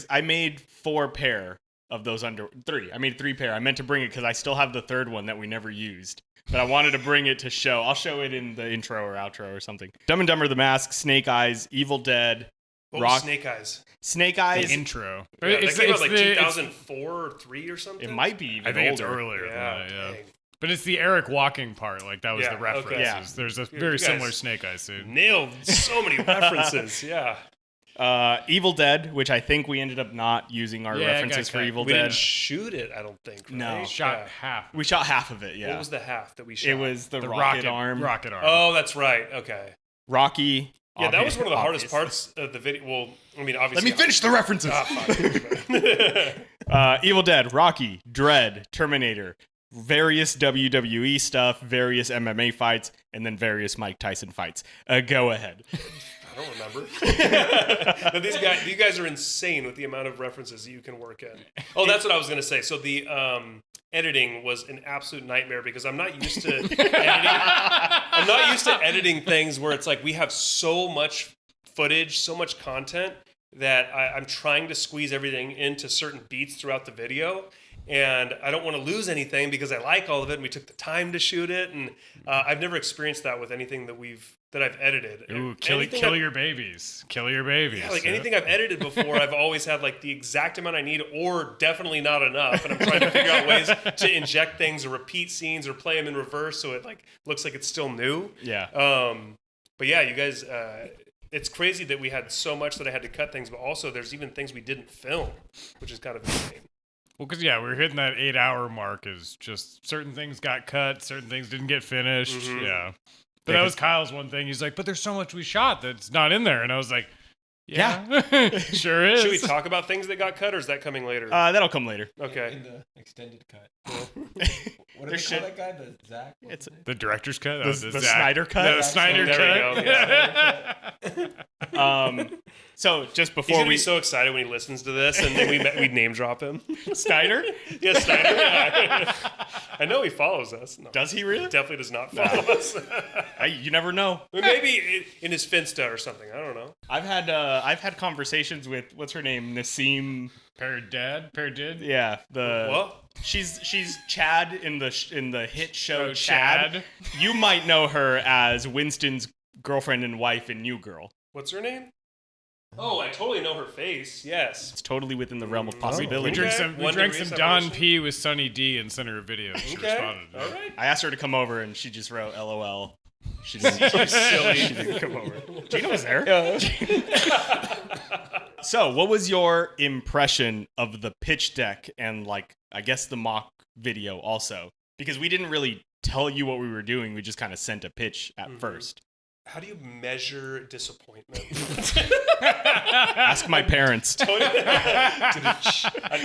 I made 4 pair of those 3. I made 3 pair. I meant to bring it because I still have the 3rd one that we never used. But I wanted to bring it to show. I'll show it in the intro or outro or something. Dumb and Dumber, The Mask, Snake Eyes, Evil Dead. What was Snake Eyes? Snake Eyes. The intro. Yeah, that came out like 2004 or 3 or something? It might be even I think older. It's earlier. Yeah. But it's the Eric walking part. Like, that was the reference. Okay. Yeah. There's a very similar Snake Eyes scene. Nailed so many references. Yeah. Evil Dead, which I think we ended up not using our references for Evil we Dead. didn't shoot it, I don't think. Right? No. Shot half. We shot half of it, yeah. What was the half that we shot? It was the rocket arm. Rocket arm. Oh, that's right. Okay. Rocky. Yeah, that was one of the hardest parts of the video. Well, I mean, obviously. Let me finish the references. Fine. Evil Dead, Rocky, Dread, Terminator, various WWE stuff, various MMA fights, and then various Mike Tyson fights. Go ahead. I don't remember. But you guys are insane with the amount of references that you can work in. Oh, that's what I was going to say. So the editing was an absolute nightmare because I'm not used to editing. I'm not used to editing things where it's like we have so much footage, so much content that I'm trying to squeeze everything into certain beats throughout the video. And I don't want to lose anything because I like all of it and we took the time to shoot it. And I've never experienced that with anything that I've edited. Ooh, kill your babies. Kill your babies. Yeah, like anything I've edited before, I've always had like the exact amount I need or definitely not enough. And I'm trying to figure out ways to inject things or repeat scenes or play them in reverse so it like looks like it's still new. Yeah. But yeah, you guys, it's crazy that we had so much that I had to cut things, but also there's even things we didn't film, which is kind of insane. Well, because, yeah, we were hitting that 8-hour mark is just certain things got cut, certain things didn't get finished. Mm-hmm. Yeah. But that was Kyle's one thing. He's like, but there's so much we shot that's not in there. And I was like, yeah. Sure is. Should we talk about things that got cut or is that coming later? That'll come later. Okay. In the extended cut. What There's do they call that guy? The Zach? It's the director's cut? The Snyder cut? Yeah, the Snyder cut. There we go. So just He's before gonna be so excited when he listens to this, and then we name drop him. Snyder? Yeah, Snyder. Yeah. I know he follows us. No, does he really? Definitely does not follow us. You never know. Maybe in his Finsta or something. I don't know. I've had conversations with what's her name, Nassim Peridid. Yeah, What? She's Chad in the hit show Chad. You might know her as Winston's girlfriend and wife in New Girl. What's her name? Oh, I totally know her face. Yes. It's totally within the realm of possibility. We drank some Don P with Sunny D and sent her a video. She responded. All right. I asked her to come over and she just wrote LOL. She didn't come over. Gina was there. Yeah. So, what was your impression of the pitch deck and, like, I guess the mock video also? Because we didn't really tell you what we were doing. We just kind of sent a pitch at first. How do you measure disappointment? Ask my parents. I'm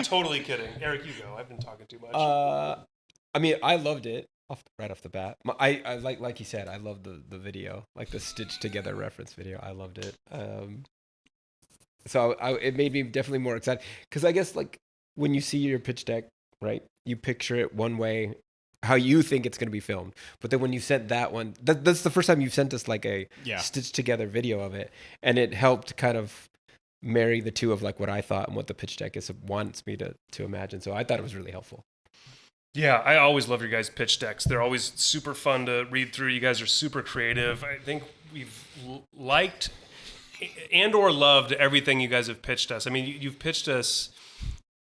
totally kidding. Eric, you go. I've been talking too much. I mean, I loved it right off the bat. I like you said, I loved the video, like the stitched together reference video. I loved it. So it made me definitely more excited because I guess like when you see your pitch deck right? You picture it one way, how you think it's going to be filmed. But then when you sent that one, that's the first time you've sent us like a stitched together video of it. And it helped kind of marry the two of like what I thought and what the pitch deck wants me to imagine. So I thought it was really helpful. Yeah, I always love your guys' pitch decks. They're always super fun to read through. You guys are super creative. I think we've liked and or loved everything you guys have pitched us. I mean, you've pitched us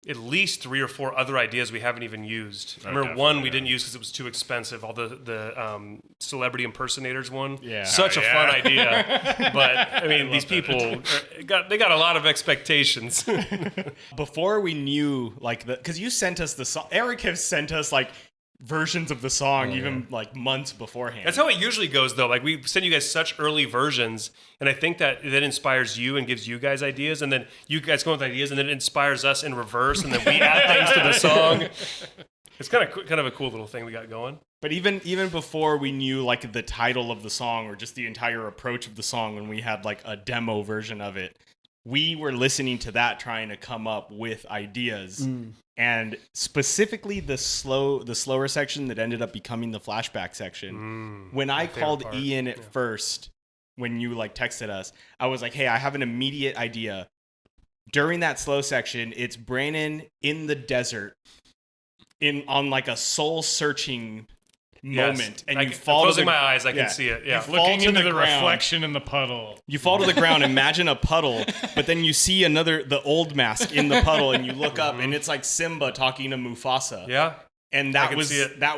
at least 3 or 4 other ideas we haven't even used. I remember one we didn't use because it was too expensive. All the celebrity impersonators one. Yeah. Such a fun idea. But I mean, these people got a lot of expectations. Before we knew because you sent us the song. Erik has sent us like versions of the song even like months beforehand. That's how it usually goes though. Like we send you guys such early versions, and I think that inspires you and gives you guys ideas, and then you guys come up with ideas, and then it inspires us in reverse, and then we add things to the song. It's kind of a cool little thing we got going. But even before we knew like the title of the song or just the entire approach of the song, when we had like a demo version of it, we were listening to that, trying to come up with ideas. And specifically the slower section that ended up becoming the flashback section. When I called Ian at first, when you like texted us, I was like, hey, I have an immediate idea. During that slow section, it's Brannon in the desert on like a soul searching moment, and you fall closing my eyes, I can see it. Yeah, looking into the reflection in the puddle. You fall to the ground. Imagine a puddle, but then you see the old mask in the puddle, and you look up, and it's like Simba talking to Mufasa. Yeah, and that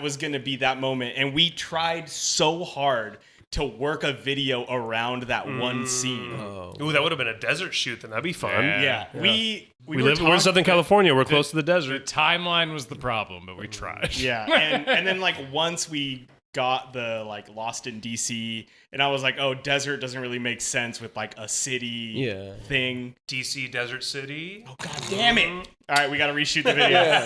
was going to be that moment, and we tried so hard to work a video around that one scene. Ooh, that would have been a desert shoot. Then that'd be fun. Yeah. We're in Southern California. We're close to the desert. The timeline was the problem, but we tried. Yeah, and then like once we got the like Lost in D.C. and I was like, oh, desert doesn't really make sense with like a city thing. D.C. Desert City. Oh god damn it! All right, we got to reshoot the video.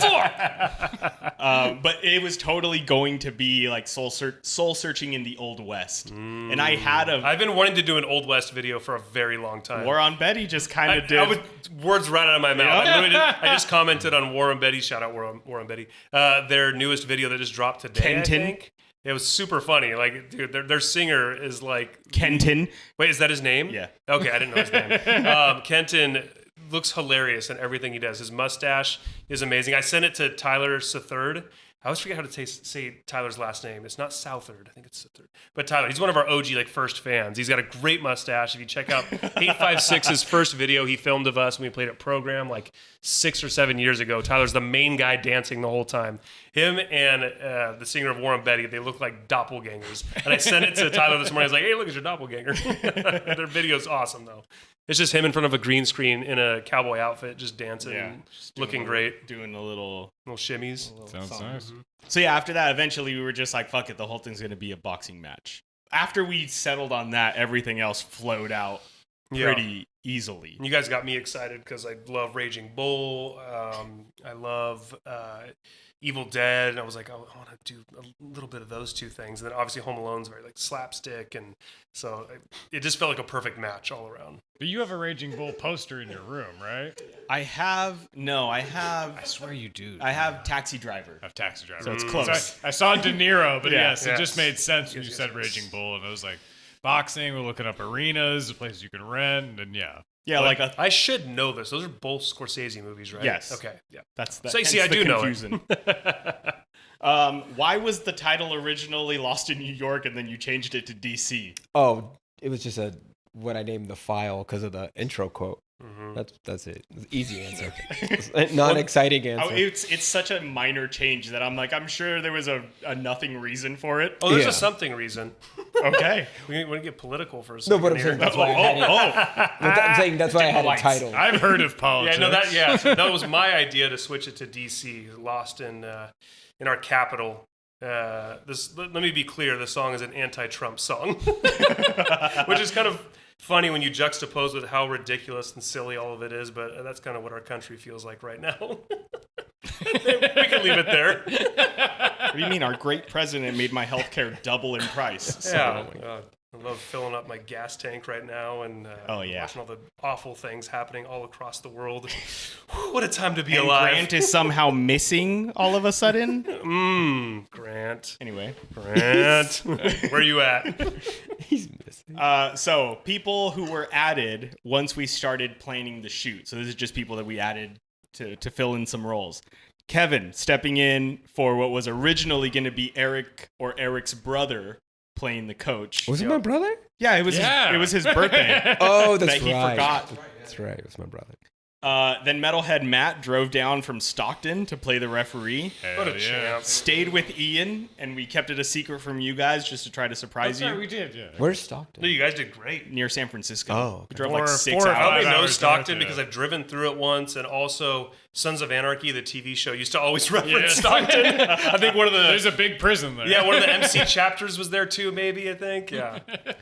But it was totally going to be like soul searching in the Old West, and I've been wanting to do an Old West video for a very long time. War on Betty just kind of did. Words right out of my mouth. I just commented on War on Betty. Shout out War on Betty. Their newest video that just dropped today. Kenton. I think. It was super funny. Like, dude, their singer is like Kenton. Wait, is that his name? Yeah. Okay, I didn't know his name. Kenton looks hilarious in everything he does. His mustache is amazing. I sent it to Tyler Southard. I always forget how to say Tyler's last name. It's not Southard. I think it's Southard. But Tyler, he's one of our OG like first fans. He's got a great mustache. If you check out 856's first video he filmed of us when we played at Program like 6 or 7 years ago, Tyler's the main guy dancing the whole time. Him and the singer of War and Betty, they look like doppelgangers. And I sent it to Tyler this morning. I was like, hey, look, it's your doppelganger. Their video's awesome, though. It's just him in front of a green screen in a cowboy outfit, just dancing, looking great. Doing a little shimmies. Sounds nice. So yeah, after that, eventually we were just like, fuck it, the whole thing's going to be a boxing match. After we settled on that, everything else flowed out pretty easily. You guys got me excited because I love Raging Bull. I love Evil Dead. And I was like, I want to do a little bit of those two things. And then obviously Home Alone's very like slapstick. And so it just felt like a perfect match all around. But you have a Raging Bull poster in your room, right? I swear you do. I have Taxi Driver. I have Taxi Driver. So it's close. I saw De Niro, but yes, it just made sense when you said Raging Bull. And I was like, boxing, we're looking up arenas, the places you can rent, and I should know this. Those are both Scorsese movies, right? Yes. Okay. Yeah. I do know it. Why was the title originally Lost in New York and then you changed it to DC? Oh, it was just what I named the file because of the intro quote. Mm-hmm. That's it. Easy answer. Non-exciting answer. It's such a minor change that I'm like, I'm sure there was a nothing reason for it. Oh, there's a something reason. Okay. We want to get political for a second. No, but I'm saying that's why I had it. I'm saying that's why I had it titled. I've heard of politics. So that was my idea to switch it to DC. Lost in our capital. Let me be clear. This song is an anti-Trump song, which is kind of funny when you juxtapose with how ridiculous and silly all of it is, but that's kind of what our country feels like right now. We can leave it there. What do you mean? Our great president made my healthcare double in price. So. Yeah. Oh my God. I love filling up my gas tank right now and watching all the awful things happening all across the world. What a time to be alive. Grant is somehow missing all of a sudden. Grant. Anyway. Grant. Where you at? He's missing. So people who were added once we started planning the shoot. So this is just people that we added to fill in some roles. Kevin stepping in for what was originally going to be Erik or Erik's brother playing the coach. Was it my brother? Yeah, it was. It was his birthday. Oh, that's that he right. forgot. That's right. It was my brother. Then Metalhead Matt drove down from Stockton to play the referee. What a champ. Stayed with Ian, and we kept it a secret from you guys just to try to surprise you. Right, we did, yeah. Where's Stockton? No, you guys did great. Near San Francisco. Oh, okay. We drove Four- like 6 4 or hours. I only 5 know hours Stockton north, because yeah. I've driven through it once, and also Sons of Anarchy, the TV show, used to always reference Stockton. I think one of the There's a big prison there. one of the MC chapters was there too, maybe, I think. Yeah.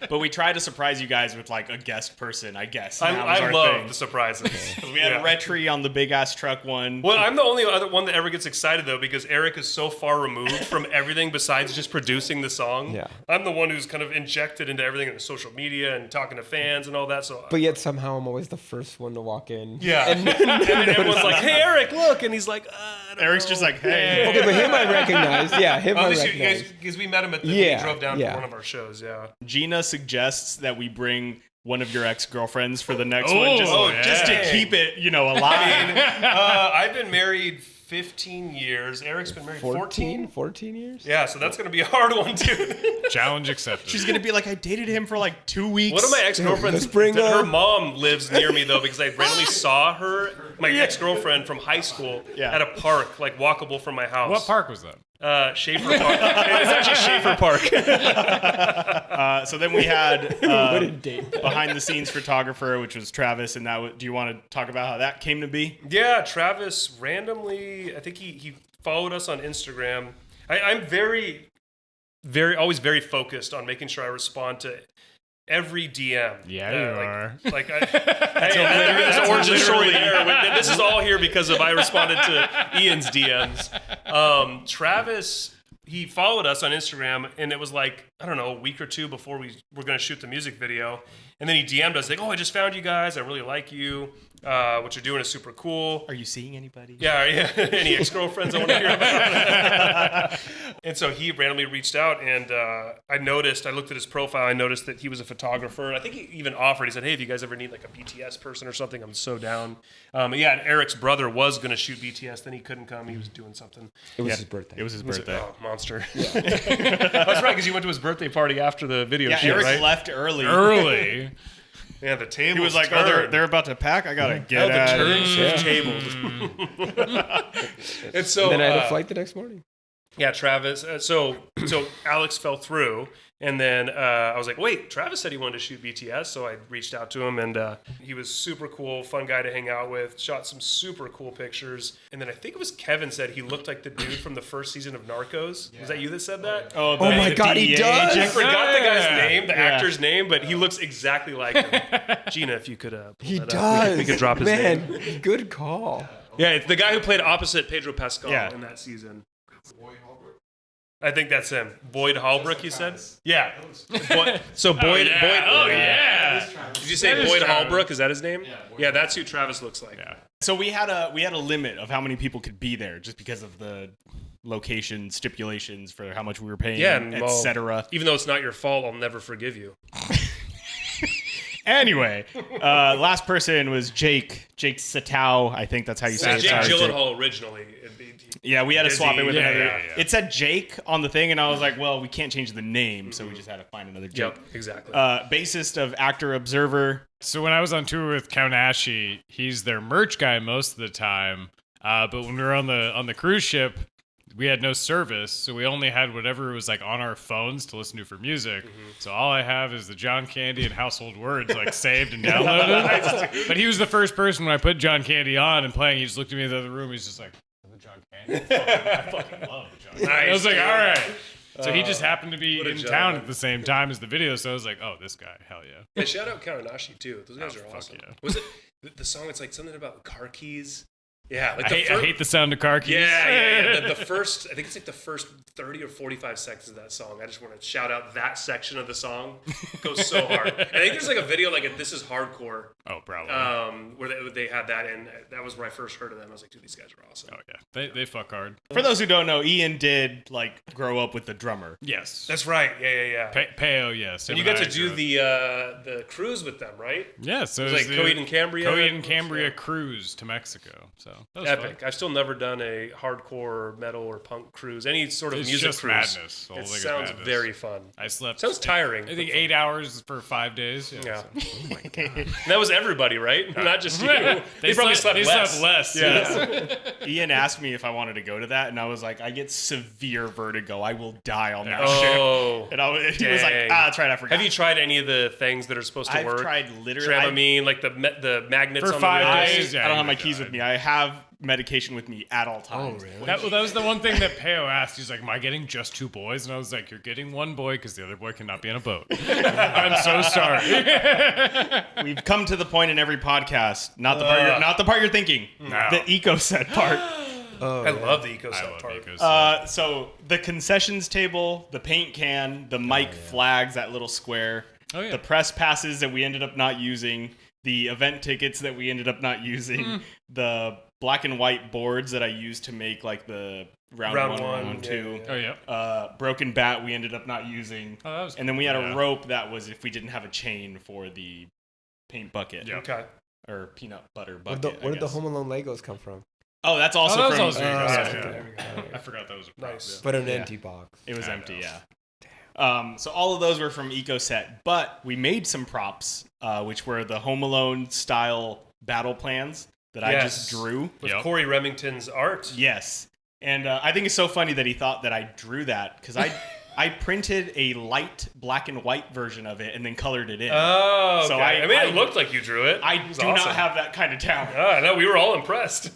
But we tried to surprise you guys with like a guest person, I guess. I love the surprises. We had a Retry on the big ass truck one. Well, I'm the only other one that ever gets excited, though, because Erik is so far removed from everything besides just producing the song. Yeah. I'm the one who's kind of injected into everything in the social media and talking to fans and all that. So, But yet somehow I'm always the first one to walk in. yeah. And then everyone's like, hey, Erik, look. And he's like, I don't Erik's know. just like, hey. Okay, but him I recognize. Yeah, him Oh, I at least you recognize. guys, because we met him at the, Yeah, he drove down yeah. for one of our shows, yeah. Gina suggests that we bring one of your ex-girlfriends for the next Oh, one, yeah. just to keep it, alive. I've been married 15 years. Erik's been married 14? 14 years? Yeah, so that's going to be a hard one, too. Challenge accepted. She's gonna be like, I dated him for like 2 weeks. One of my ex-girlfriends, Let's bring her up- mom lives near me, though, because I randomly saw her, my ex-girlfriend from high school, Yeah. at a park, like walkable from my house. What park was that? Schaefer Park. It's actually Schaefer Park. So then we had What a date. behind-the-scenes photographer, which was Travis, and do you want to talk about how that came to be? Yeah, Travis randomly, I think he followed us on Instagram. I'm always very focused on making sure I respond to every DM. Yeah, you are. Like, there's an origin story there. This is all here because I responded to Ian's DMs. Travis, he followed us on Instagram, and it was like, I don't know, a week or two before we were going to shoot the music video. And then he DM'd us like, oh, I just found you guys. I really like you. What you're doing is super cool. Are you seeing anybody? Yeah. Any ex-girlfriends I want to hear about? And so he randomly reached out, and I looked at his profile, I noticed that he was a photographer. I think he even offered, he said, hey, if you guys ever need like a BTS person or something, I'm so down. And Erik's brother was going to shoot BTS, then he couldn't come. He was doing something. It was his birthday. It was his birthday. Oh, monster. That's right, because you went to his birthday party after the video shoot, Erik right? left early. Early. Yeah, the table. He was like, they're about to pack. I gotta get the out. turns have tabled. And so then I had a flight the next morning. Yeah, Travis. So Alex fell through, and then I was like, wait, Travis said he wanted to shoot BTS, so I reached out to him, and he was super cool, fun guy to hang out with, shot some super cool pictures, and then I think it was Kevin said he looked like the dude from the first season of Narcos. Was that you that said that? Oh my God, he does! I forgot the guy's name, the actor's name, but he looks exactly like him. Gina, if you could pull He that does. up. We could drop his name. Man, good call. Yeah, it's the guy who played opposite Pedro Pascal Yeah. in that season. I think that's him. Boyd Holbrook, you said? Yeah. Boyd. Yeah. Did you say That is Boyd Travis. Holbrook? Is that his name? Yeah, that's who Travis looks like. Yeah. So we had a limit of how many people could be there, just because of the location stipulations for how much we were paying, Yeah, and, well, etc. Even though it's not your fault, I'll never forgive you. Anyway, last person was Jake Satow. I think that's how you say it. Jake Sorry, Gyllenhaal originally. Yeah, we had to swap it with Yeah, another. yeah, yeah. It said Jake on the thing, and I was like, well, we can't change the name, so we just had to find another Jake. Yep, exactly. Bassist of Actor Observer. So when I was on tour with Count Ashy, he's their merch guy most of the time. But when we were on the cruise ship, we had no service, so we only had whatever was like on our phones to listen to for music. So all I have is the John Candy and Household Words like saved and downloaded. But he was the first person when I put John Candy on and playing. He just looked at me in the other room. He's just like, "The John Candy. I fucking love John Candy." I was like, all right. So he just happened to be what a in gentleman. town at the same time as the video. So I was like, oh, this guy, hell yeah. Yeah, shout out Kawanashi too. Those guys Oh, are fuck awesome. yeah. Was it the song? It's like something about car keys. Yeah, like I hate the sound of car keys. Yeah. The first, I think it's like the first 30 or 45 seconds of that song. I just want to shout out that section of the song. It goes so hard. And I think there's like a video like This Is Hardcore. Oh, probably. Where they had that, and that was where I first heard of them. I was like, dude, these guys are awesome. Oh yeah, they fuck hard. For those who don't know, Ian did like grow up with the drummer. Yes, That's right. Yeah. Peo, yes. And you got to do the cruise with them, right? Yeah, so It was like Coheed and Cambria. Coheed and Cambria cruise to Mexico. So that was Epic. fun. I've still never done a hardcore metal or punk cruise. Any sort of music just cruise. madness. The whole It thing is sounds madness. very fun. I slept. Sounds tiring. I think 8 hours for 5 days. Yeah. So. Oh my god. And that was everybody, right? Not just you. They probably slept less. Yeah. Ian asked me if I wanted to go to that, and I was like, I get severe vertigo. I will die on that ship. And he was like, that's right, I forgot. Have you tried any of the things that are supposed to work? I've tried literally. Dramamine, like the magnets For on 5 the windows. days. I don't have my keys with me. I have medication with me at all times. Oh, really? That was the one thing that Peo asked. He's like, am I getting just 2 boys? And I was like, you're getting 1 boy because the other boy cannot be in a boat. I'm so sorry. We've come to the point in every podcast, not the part you're thinking, the eco set part. Oh, I love the eco I set love part. Ecos. So the concessions table, the paint can, the mic flags, that little square, Oh, yeah. the press passes that we ended up not using, the event tickets that we ended up not using, the black and white boards that I used to make like the round one, round two. Oh, yeah. Broken bat we ended up not using. Oh, that was And then we had cool, a rope that was if we didn't have a chain for the paint bucket. Yeah. Okay. Or peanut butter Where bucket. did the Home Alone Legos come from? Oh, that's also that was from. also yeah. I forgot that was a prop, Nice. yeah. But an empty box. It was I empty, know. yeah. So all of those were from EcoSet, but we made some props, which were the Home Alone style battle plans that I just drew. With Yep. Corey Remington's art. Yes, and I think it's so funny that he thought that I drew that because I printed a light black and white version of it and then colored it in. Oh, okay. So I mean, it looked like you drew it. I It was do awesome. not have that kind of talent. I know. We were all impressed.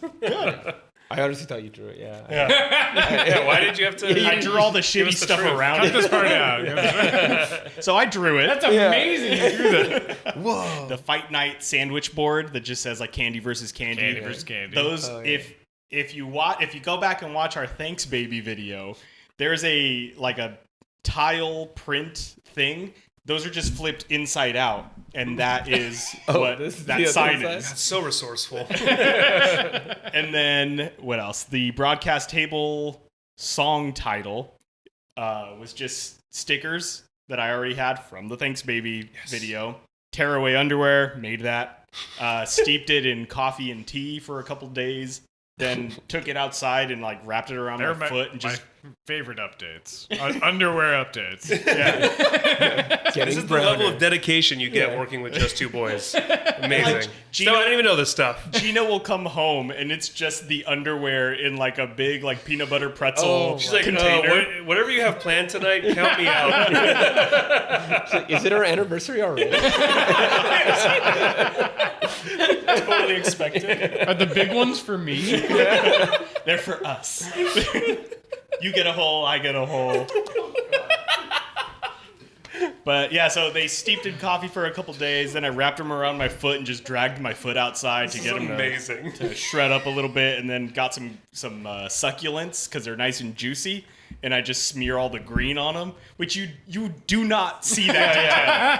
I honestly thought you drew it. Yeah. Yeah, why did you have to? I drew all the shitty us the stuff truth. around Cut it. this part out. So I drew it. That's amazing. You drew that. Whoa. The Fight Night sandwich board that just says like candy versus candy. Candy versus candy. Those Oh, yeah. if you go back and watch our Thanks Baby video, there's a tile print thing. Those are just flipped inside out, and that is what this is that the other sign side? is. That's so resourceful. And then what else? The broadcast table song title was just stickers that I already had from the Thanks Baby video. Tearaway underwear, made that. Steeped it in coffee and tea for a couple days. Then took it outside and wrapped it around They're my foot and just my favorite updates. Underwear updates. This Getting is the level browner. of dedication you get working with just 2 boys. Amazing. Gino- No, I didn't even know this stuff. Gina will come home and it's just the underwear in a big peanut butter pretzel She's like, container. whatever you have planned tonight, count me out. Is it our anniversary already? Totally expected. Are the big ones for me? They're for us. You get a hole, I get a hole. But yeah, so they steeped in coffee for a couple days. Then I wrapped them around my foot and just dragged my foot outside to get them amazing. to shred up a little bit. And then got some succulents because they're nice and juicy. And I just smear all the green on them, which you do not see that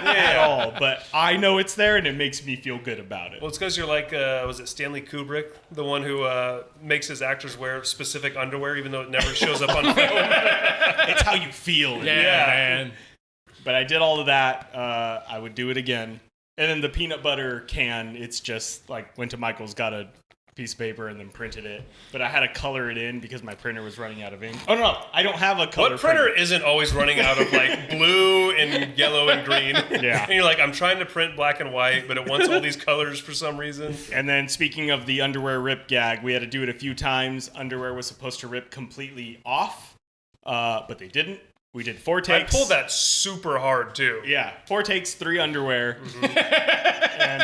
detail at all. But I know it's there, and it makes me feel good about it. Well, it's because you're like, was it Stanley Kubrick, the one who makes his actors wear specific underwear, even though it never shows up on film? It's how you feel. Yeah, man. But I did all of that. I would do it again. And then the peanut butter can, it's just went to Michael's, got a piece of paper and then printed it. But I had to color it in because my printer was running out of ink. Oh, no, I don't have a color What printer isn't always running out of blue and yellow and green? Yeah. And you're like, I'm trying to print black and white, but it wants all these colors for some reason. And then speaking of the underwear rip gag, we had to do it a few times. Underwear was supposed to rip completely off, but they didn't. We did 4 takes. I pulled that super hard, too. Yeah, 4 takes, 3 underwear. And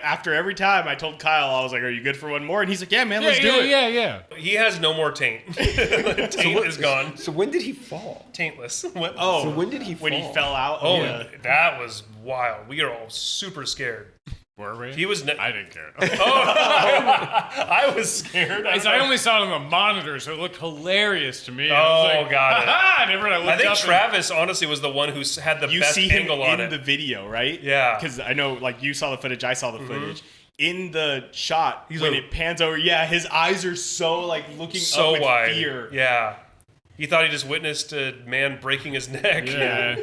after every time, I told Kyle, I was like, "Are you good for one more?" And he's like, "Yeah, man, let's do it." Yeah. He has no more taint. Taint is gone. So when did he fall? Taintless. Oh, So when did he when he fall? fell out? Oh, yeah. that was wild. We are all super scared. Were we? He was. I didn't care. I was scared. I only saw it on the monitor, so it looked hilarious to me. Oh, got it. I think Travis honestly was the one who had the best angle on it. You see him in the video, right? Yeah. Because I know, like, you saw the footage, I saw the footage. In the shot, when it pans over, his eyes are so, like, looking so up with wide. fear. Yeah. He thought he just witnessed a man breaking his neck. Yeah.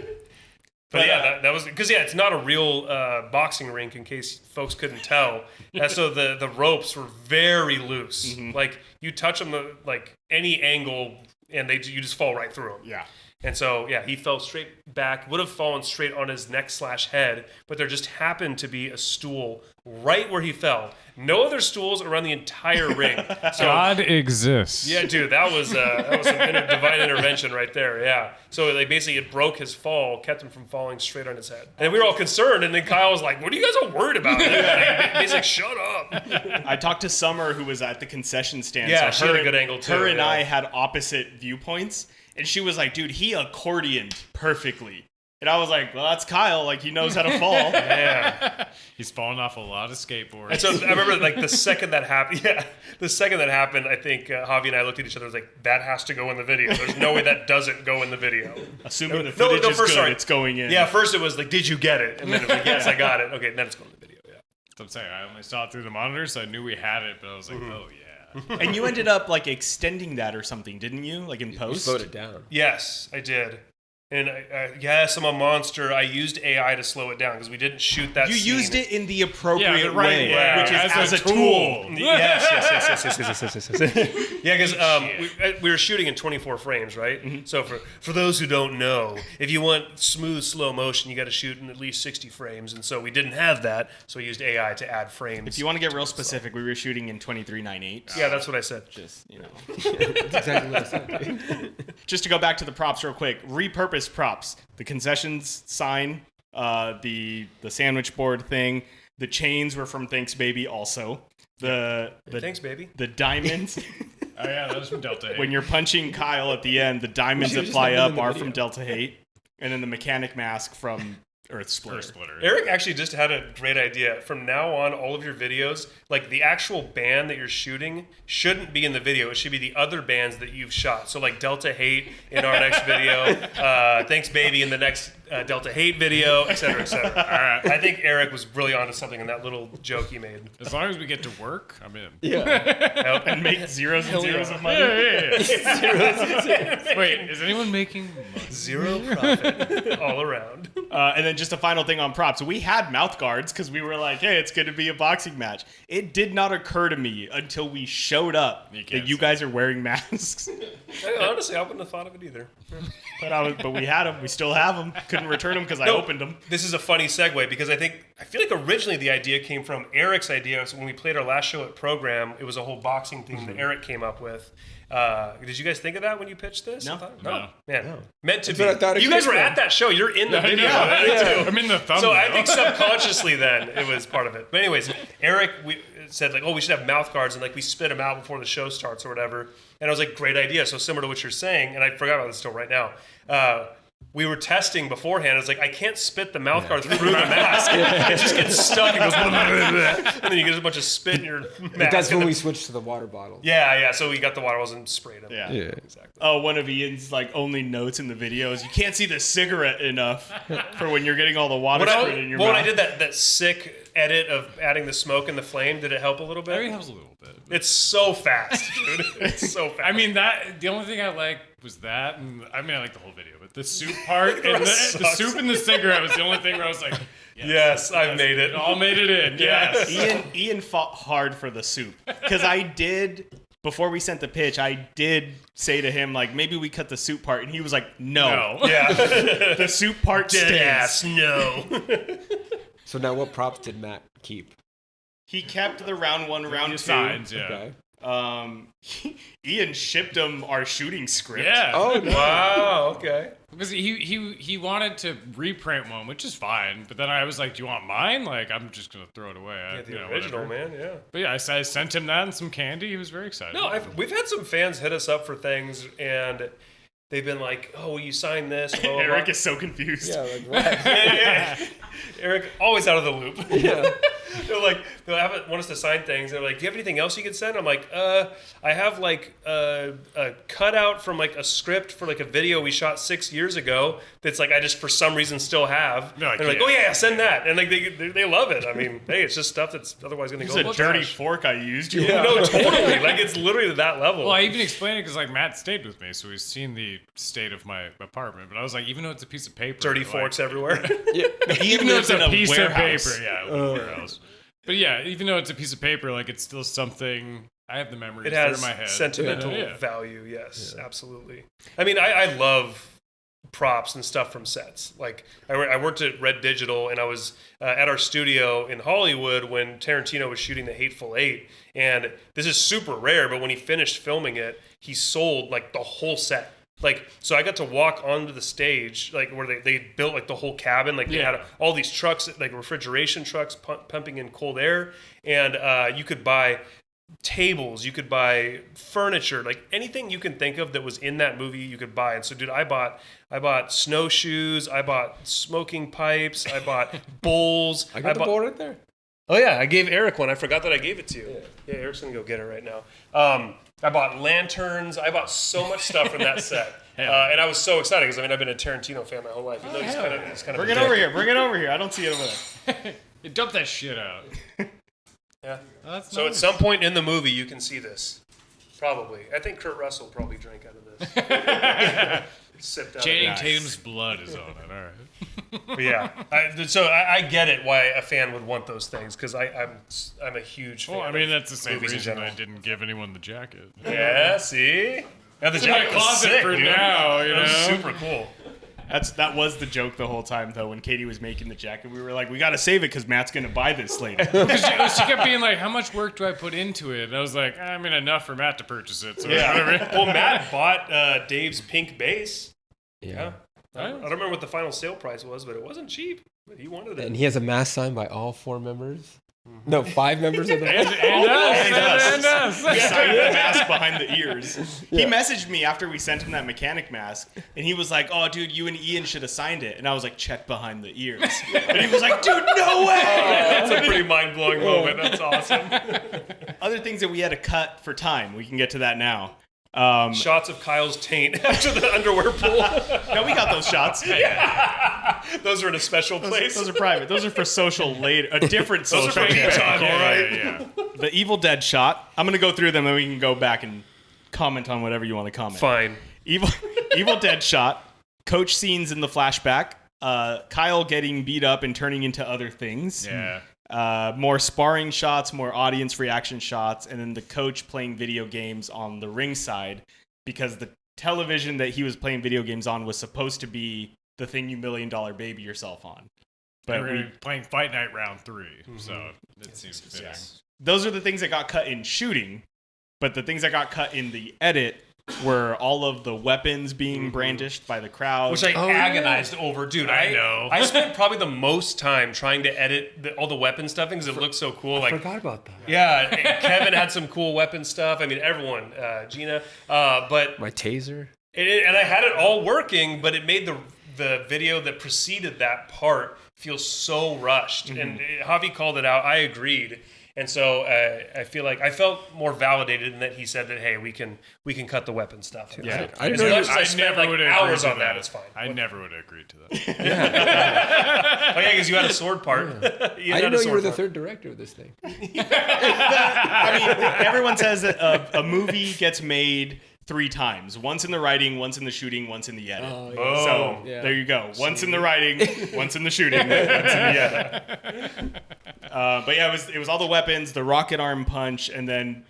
But that was because it's not a real boxing rink, in case folks couldn't tell. And so the ropes were very loose. Like you touch them like any angle, and you just fall right through them. Yeah. And so he fell straight back. Would have fallen straight on his neck/head, but there just happened to be a stool right where he fell. No other stools around the entire ring. So, God exists. Yeah, dude, that was some divine intervention right there. Yeah. So it broke his fall, kept him from falling straight on his head. And we were all concerned. And then Kyle was like, "What are you guys all worried about?" He's like, "Shut up." I talked to Summer, who was at the concession stand. Yeah, so she had a good angle too. Her and I had opposite viewpoints, and she was like, "Dude, he accordioned perfectly." And I was like, "Well, that's Kyle. Like, he knows how to fall." Yeah. He's fallen off a lot of skateboards. And so I remember, like, the second that happened, I think Javi and I looked at each other and was like, that has to go in the video. There's no way that doesn't go in the video. Assuming the footage is good, it's going in. Yeah, first it was like, did you get it? And then it was like, yes, I got it. Okay, then it's going in the video, yeah. So I'm saying, I only saw it through the monitor, so I knew we had it, but I was like, oh, yeah. And you ended up, like, extending that or something, didn't you? Like, in post? You slowed it down. Yes, I did. And yes, I'm a monster. I used AI to slow it down because we didn't shoot that scene. You used it in the appropriate way, which is as a tool. Yes. Yeah, because we were shooting in 24 frames, right? Mm-hmm. So for those who don't know, if you want smooth slow motion, you got to shoot in at least 60 frames. And so we didn't have that, so we used AI to add frames. If you want to get real specific, we were shooting in 23:9:8. Yeah, that's what I said. Just, That's exactly what I said. Just to go back to the props real quick, repurpose props, the concessions sign, the sandwich board thing, the chains were from Thanks Baby also. The Thanks Baby. The diamonds. Oh yeah, that was from Delta 8. When you're punching Kyle at the end, the diamonds that fly up are from Delta 8, and then the mechanic mask from Earth Splitter. Erik actually just had a great idea. From now on, all of your videos, like the actual band that you're shooting, shouldn't be in the video. It should be the other bands that you've shot. So like Delta Hate in our next video, Thanks Baby in the next Delta Hate video, et cetera, et cetera. All right. I think Erik was really onto something in that little joke he made. As long as we get to work, I'm in. Yeah. And make zeros and zeros of money. Yeah. Zeros. Wait, is anyone making money? Zero profit all around. And then just a final thing on props. We had mouth guards because we were like, hey, it's going to be a boxing match. It did not occur to me until we showed up that you guys are wearing masks. Honestly, I wouldn't have thought of it either. But we had them. We still have them. Couldn't return them because I opened them. This is a funny segue because I feel like originally the idea came from Erik's idea. So when we played our last show at Program, it was a whole boxing theme that Erik came up with. Did you guys think of that when you pitched this? No. Man, no. Meant to That's be. You guys were at that show. You're in the video. Yeah. I'm in the thumbnail. So I think subconsciously then it was part of it. But anyways, Erik said like, oh, we should have mouth guards and like we spit them out before the show starts or whatever. And I was like, great idea. So similar to what you're saying, and I forgot about this still right now. We were testing beforehand. It's like I can't spit the mouth guard through the mask. It just gets stuck and goes, and then you get a bunch of spit in your mask. But that's when we switched to the water bottle. Yeah. So we got the water bottles and sprayed them. Yeah, exactly. Oh, one of Ian's like only notes in the video is you can't see the cigarette enough for when you're getting all the water sprayed in your mouth. When I did that sick edit of adding the smoke and the flame, did it help a little bit? It helps a little bit. It's so fast, dude. It's so fast. I mean, the only thing I liked was that, and I like the whole video, but the soup part and the soup and the cigarette was the only thing where I was like, yes, I've made it. All made it in. Yes. Ian fought hard for the soup because I did. Before we sent the pitch, I did say to him, like, maybe we cut the soup part. And he was like, no. Yeah. The soup part stays. Deadass, no. So now what props did Matt keep? He kept the round one, round two. Signs, yeah. Okay. Ian shipped him our shooting script. Yeah. Oh, no. Wow, okay. Because he wanted to reprint one, which is fine. But then I was like, do you want mine? Like, I'm just going to throw it away. The original, man, yeah. But yeah, I sent him that and some candy. He was very excited. No, we've had some fans hit us up for things, and they've been like, oh, will you sign this? Blah, blah, Erik blah. is so confused. Yeah, like what? Erik, always out of the loop. Yeah. they'll want us to sign things. And they're like, do you have anything else you can send? I'm like, I have like a cutout from like a script for like a video we shot 6 years ago. That's like I just for some reason still have. No, and they're like, oh yeah, send that. And like they love it. I mean, hey, it's just stuff that's otherwise going to go. It's a dirty fork I used. Yeah. No, totally. Like it's literally to that level. Well, I even explained it because like Matt stayed with me, so he's seen the state of my apartment. But I was like, even though it's a piece of paper, dirty forks everywhere. Even though it's a piece warehouse. of paper, warehouse. But yeah, even though it's a piece of paper, like it's still something. I have the memories. It has in my head. sentimental value. Yes, absolutely. I mean, I love props and stuff from sets. Like I worked at Red Digital, and I was at our studio in Hollywood when Tarantino was shooting The Hateful Eight. And this is super rare, but when he finished filming it, he sold like the whole set. Like, so I got to walk onto the stage, like where they built like the whole cabin. Like they had all these trucks, like refrigeration trucks pumping in cold air. And you could buy tables, you could buy furniture, like anything you can think of that was in that movie you could buy. And so dude, I bought snowshoes, I bought smoking pipes, I bought bowls. I got the bowl right there. Oh yeah, I gave Erik one. I forgot that I gave it to you. Yeah, Eric's gonna go get it right now. I bought lanterns. I bought so much stuff from that set. And I was so excited because I mean I've been a Tarantino fan my whole life. Even though he's kind of Bring it over here. Bring it over here. I don't see it over there. You dump that shit out. Yeah. Oh, so nice. at some point in the movie, you can see this. Probably. I think Kurt Russell probably drank out of this. Sipped out Channing of it. Tatum's blood is on it. All right. But yeah. I get it why a fan would want those things because I'm a huge fan. Well, I mean, that's the same movies in reason general. I didn't give anyone the jacket. Yeah, see? Now the It's in my jacket was closet sick, for dude. now, you That was know? super cool. That was the joke the whole time, though. When Katie was making the jacket, we were like, "We got to save it because Matt's gonna buy this later." Because she kept being like, how much work do I put into it? And I was like, I mean, enough for Matt to purchase it. So whatever. Well, Matt bought Dave's pink base. Yeah. I don't remember what the final sale price was, but it wasn't cheap. But he wanted it. And he has a mask signed by all 4 members. No, 5 members of the And us. He signed the mask behind the ears. He messaged me after we sent him that mechanic mask, and he was like, "Oh, dude, you and Ian should have signed it." And I was like, "Check behind the ears." And he was like, "Dude, no way!" That's a pretty mind-blowing moment. That's awesome. Other things that we had to cut for time. We can get to that now. Shots of Kyle's taint after the underwear pull. No, we got those shots. Those are in a special place. Those are private. Those are for social later. A different Those social. are for Utah, all right? Yeah. The Evil Dead shot. I'm gonna go through them, and we can go back and comment on whatever you want to comment. Fine. Evil Dead shot. Coach scenes in the flashback. Kyle getting beat up and turning into other things. Yeah. More sparring shots, more audience reaction shots, and then the coach playing video games on the ringside because the television that he was playing video games on was supposed to be the thing you $1 million baby yourself on. But We're playing Fight Night round 3, so it seems fitting. yes. Those are the things that got cut in shooting, but the things that got cut in the edit were all of the weapons being brandished by the crowd. Which I agonized over. Dude, I know. I spent probably the most time trying to edit all the weapon stuff because it looked so cool. I forgot about that. Yeah, Kevin had some cool weapon stuff. I mean, everyone, Gina. But My taser. and I had it all working, but it made the video that preceded that part feel so rushed. And Javi called it out. I agreed. And so I feel like I felt more validated in that he said that, hey, we can cut the weapon stuff. Yeah. I As didn't know much as I spent never like would have hours agreed on to that, it's fine. I never would have agreed to that. Oh yeah, because you had a sword part. I didn't know you were the third director of this thing. I mean, everyone says that a movie gets made 3 times. Once in the writing, once in the shooting, once in the edit. Oh, yeah. So Yeah. there you go. Once in the writing, once in the shooting, once in the edit. But yeah, it was all the weapons, the rocket arm punch, and then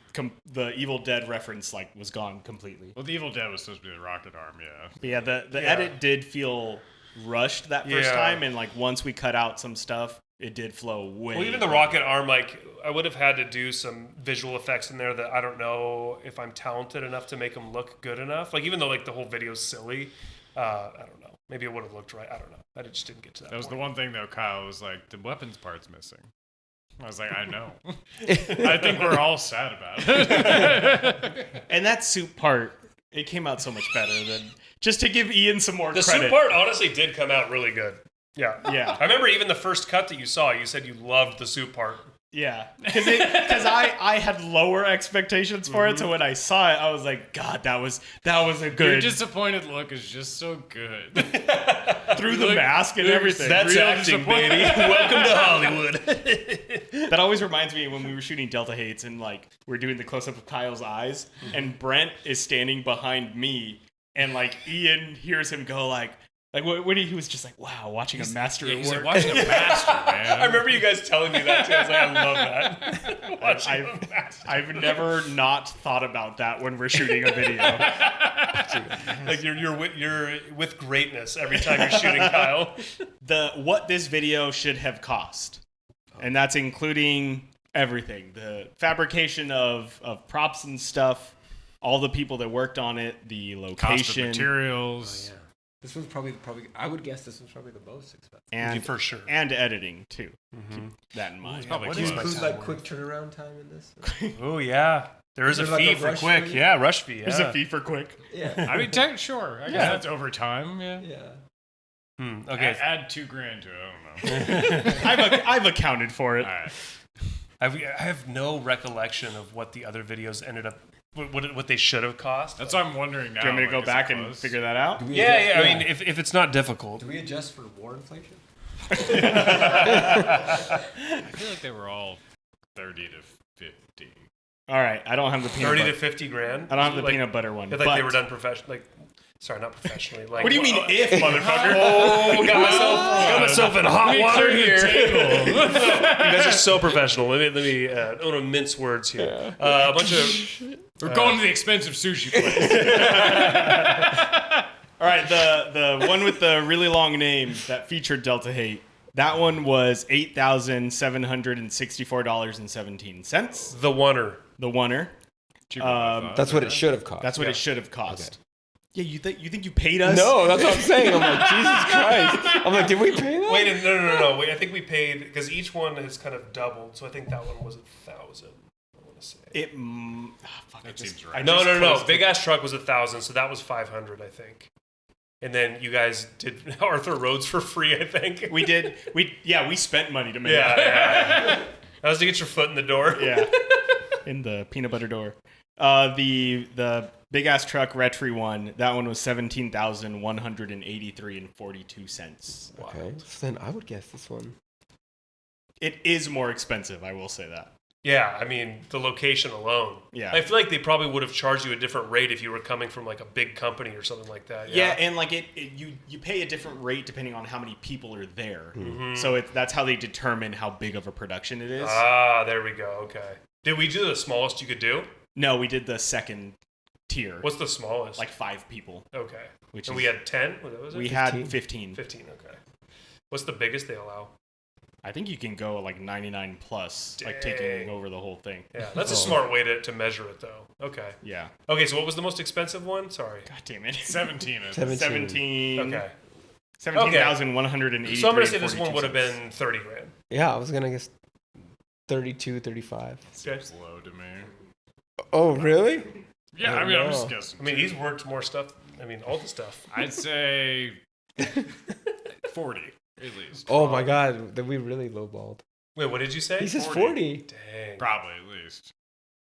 the Evil Dead reference was gone completely. Well, the Evil Dead was supposed to be the rocket arm, yeah. But yeah, the edit did feel rushed that first time, and once we cut out some stuff, it did flow way. Well, even the rocket arm, I would have had to do some visual effects in there that I don't know if I'm talented enough to make them look good enough. Even though the whole video's silly, I don't know. Maybe it would have looked right. I don't know. I just didn't get to that. That was the one thing, though. Kyle was like, the weapons part's missing. I was like, I know. I think we're all sad about it. And that suit part, it came out so much better than just to give Ian some more The credit. suit part honestly did come out really good. Yeah. Yeah. I remember even the first cut that you saw, you said you loved the suit part. Yeah, because I had lower expectations for it, so when I saw it, I was like, God, that was a good. Your disappointed look is just so good. Through the mask and everything. That's acting, baby. Welcome to Hollywood. That always reminds me when we were shooting Delta Hates and like we're doing the close up of Kyle's eyes, and Brent is standing behind me, and like Ian hears him go like what he was just like, wow, watching a master at He's work. like watching a master, man. I remember you guys telling me that too. I was like, I love that. I've never not thought about that when we're shooting a video. Like you're with greatness every time you're shooting Kyle. What this video should have cost, and that's including everything: the fabrication of props and stuff, all the people that worked on it, the location, Cost of materials. Oh, yeah. This was probably I would guess this was probably the most expensive. and for sure, and editing too. Keep that in mind. Probably Do you close. include like quick turnaround time in this? Oh yeah, there is a Is there fee like a for rush quick. fee? Yeah, rush fee. Yeah. There's a fee for quick. Yeah. I mean, sure. I guess that's overtime. Yeah. Yeah. Okay. Add $2,000 to it. I don't know. I've accounted for it. All right. I have no recollection of what the other videos ended up, what they should have cost. That's what I'm wondering now. Do you want me to go is it back and close? figure that out? Yeah. I mean, if it's not difficult. Do we adjust for war inflation? I feel like they were all 30 to 50. All right, I don't have the peanut 30 butter. to 50 grand. I don't have the peanut butter one. Like but they were done professionally. Sorry, not professionally. Like, what do you mean if, motherfucker? Oh, got myself in hot water here. You guys are so professional. Let me I don't want to mince words here. A bunch of. We're going to the expensive sushi place. All right, the one with the really long name that featured Delta Hate. That one was $8,764.17. The oneer. The oneer. That's what it should have cost. That's what it should have cost. Okay. Yeah, you think you paid us? No, that's what I'm saying. I'm like, Jesus Christ. I'm like, did we pay that? Wait, no. Wait, I think we paid because each one has kind of doubled. So I think that one was 1,000. I want to say it. That seems right. No. Big ass truck was 1,000, so that was 500, I think. And then you guys did Arthur Roads for free, I think. We did. We spent money to make it. Yeah. That was to get your foot in the door. Yeah. In the peanut butter door. The big ass truck retry one, that one was $17,183.42. Wow. Okay. So then I would guess this one. It is more expensive, I will say that. Yeah, I mean, the location alone. Yeah. I feel like they probably would have charged you a different rate if you were coming from like a big company or something like that. Yeah, and like you pay a different rate depending on how many people are there. Mm-hmm. So that's how they determine how big of a production it is. Ah, there we go. Okay. Did we do the smallest you could do? No, we did the second tier. What's the smallest? Like 5 people. Okay. And we had 10? What was it? We had 15. 15, okay. What's the biggest they allow? I think you can go like 99 plus, Dang. like taking over the whole thing. Yeah, that's a smart way to measure it, though. Okay. Yeah. Okay, so what was the most expensive one? Sorry. God damn it. 17. 17. Okay. 17,180. So I'm going to say this one would have been 30 grand. Yeah, I was going to guess 32, 35. Seems low to me. Oh, really? Yeah, I mean, I'm just guessing. I mean, he's worked more stuff. I mean, all the stuff. I'd say 40, at least. Oh, my God. Then we really lowballed. Wait, what did you say? He says 40. Dang. Probably, at least.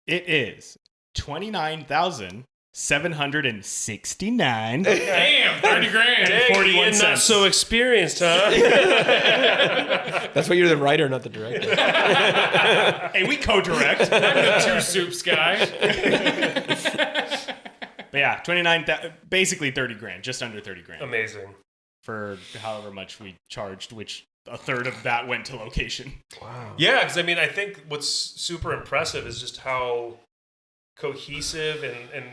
It is 29,769. Damn, 30 grand. Dang, 41 Ian, not cents. so experienced, huh? That's why you're the writer, not the director. Hey, we co-direct. I'm the 2 soups guy. But yeah, basically 30 grand, just under 30 grand. Amazing. For however much we charged, which a third of that went to location. Wow. Yeah, because I mean, I think what's super impressive is just how cohesive and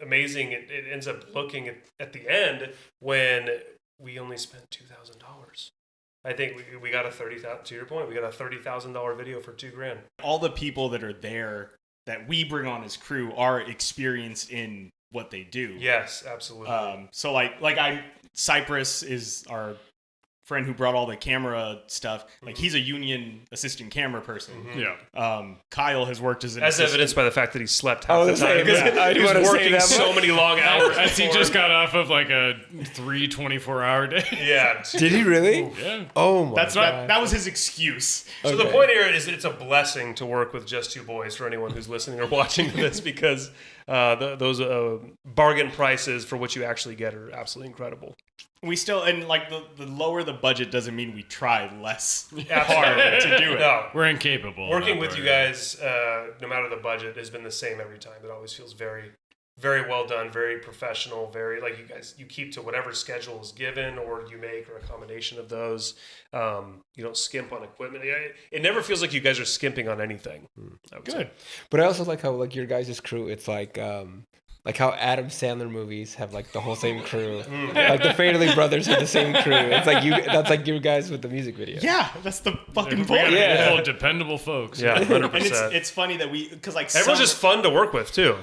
amazing it ends up looking at the end when we only spent $2,000. I think we got to your point, we got a $30,000 video for $2,000. All the people that are there that we bring on as crew are experienced in what they do. Yes, absolutely. So Cypress is our friend who brought all the camera stuff, like he's a union assistant camera person. Kyle has worked as an assistant. Evidenced by the fact that he slept half the time. He was working so many long hours. As he just got off of like a 24-hour day. Yeah. Did he really? Yeah. Oh my God. That was his excuse. So the point here is it's a blessing to work with just two boys for anyone who's listening or watching this, because those bargain prices for what you actually get are absolutely incredible. We still, and like the lower the budget doesn't mean we try less hard to do it. No. We're incapable. Working with you guys, no matter the budget, has been the same every time. It always feels very, very well done, very professional, very like you keep to whatever schedule is given or you make, or a combination of those. You don't skimp on equipment. It never feels like you guys are skimping on anything. Good. Say. But I also like how like your guys' crew, it's like how Adam Sandler movies have like the whole same crew. Like the Fairley Brothers have the same crew. It's like that's like you guys with the music video. Yeah, that's the fucking We point. gotta be full dependable folks. Yeah, 100%. And it's funny that because like everyone's just fun to work with too.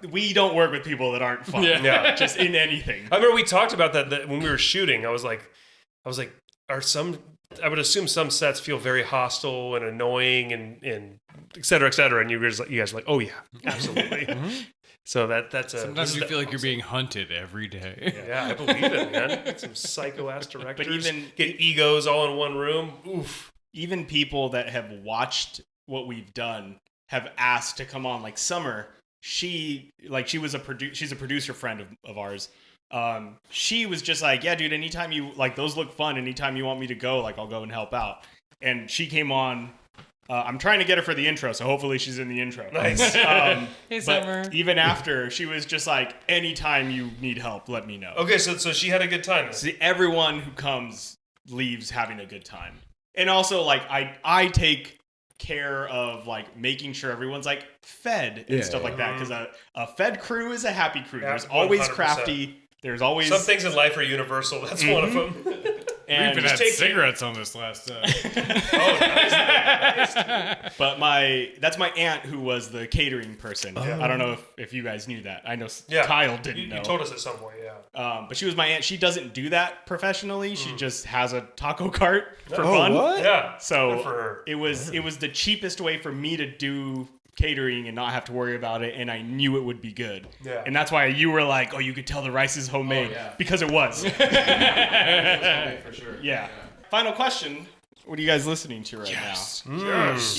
We don't work with people that aren't fun. Yeah. Just in anything. I remember we talked about that when we were shooting. I was like, I would assume some sets feel very hostile and annoying and et cetera, et cetera. And you guys are like, oh yeah, absolutely. So that's a. Sometimes you feel like you're being hunted every day. Yeah, I believe it, man. Some psycho ass directors. But even get egos all in one room. Oof. Even people that have watched what we've done have asked to come on. Like Summer, she's a producer friend of ours. She was just like, yeah, dude, anytime you like those look fun. Anytime you want me to go, like I'll go and help out. And she came on. I'm trying to get her for the intro, so hopefully she's in the intro. Nice. Hey, Summer. But even after, she was just like, anytime you need help, let me know. Okay, so she had a good time. See, everyone who comes leaves having a good time. And also, like, I take care of, like, making sure everyone's, like, fed and stuff like that. Because a fed crew is a happy crew. Yeah, There's always 100%. crafty. There's always... Some things in life are universal. That's one of them. And we even had cigarettes on this last Oh, nice. But that's my aunt who was the catering person. I don't know if you guys knew that. I know Kyle didn't know. You told us at some point, yeah. But she was my aunt. She doesn't do that professionally. She just has a taco cart for fun. What? Yeah. So good for her. it was the cheapest way for me to do catering and not have to worry about it, and I knew it would be good. Yeah. And that's why you were like, oh, you could tell the rice is homemade because it was. It was homemade for sure. Yeah. Final question. What are you guys listening to right now? Yes.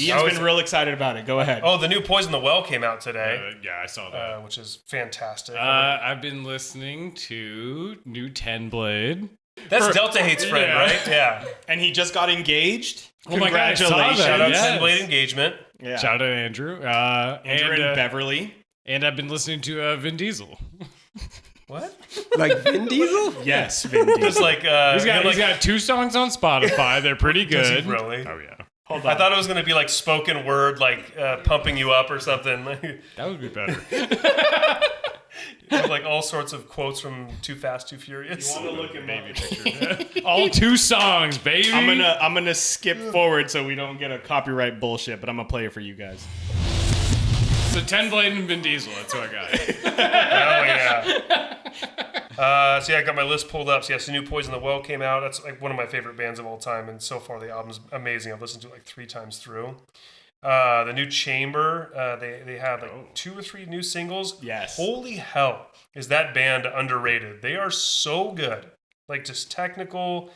Ian's been real excited about it. Go ahead. Oh, the new Poison the Well came out today. Yeah, I saw that. Which is fantastic. I've been listening to new 10 Blade. That's Delta Hate's friend, right? Yeah. And he just got engaged. Oh my God, I saw Congratulations. that. Shout out Yes. 10 Blade Engagement. Yeah. Shout out to Andrew. Andrew and Beverly. And I've been listening to Vin Diesel. What? Like Vin Diesel? Yes, Vin Diesel. Just like He's got 2 songs on Spotify. They're pretty Does he good. really? Oh yeah. Hold on. I thought it was going to be like spoken word, like pumping you up or something. That would be better. Like all sorts of quotes from Too Fast, Too Furious. You want to look at Baby picture. All 2 songs, baby. I'm gonna skip forward so we don't get a copyright bullshit, but I'm gonna play it for you guys. So 10 Blade and Vin Diesel. That's what I got. Oh yeah. So yeah, I got my list pulled up. So yes, the new Poison the Well came out. That's like one of my favorite bands of all time, and so far the album's amazing. I've listened to it like 3 times through. The new Chamber, they had like 2 or 3 new singles. Yes. Holy hell, is that band underrated? They are so good. Like just technical,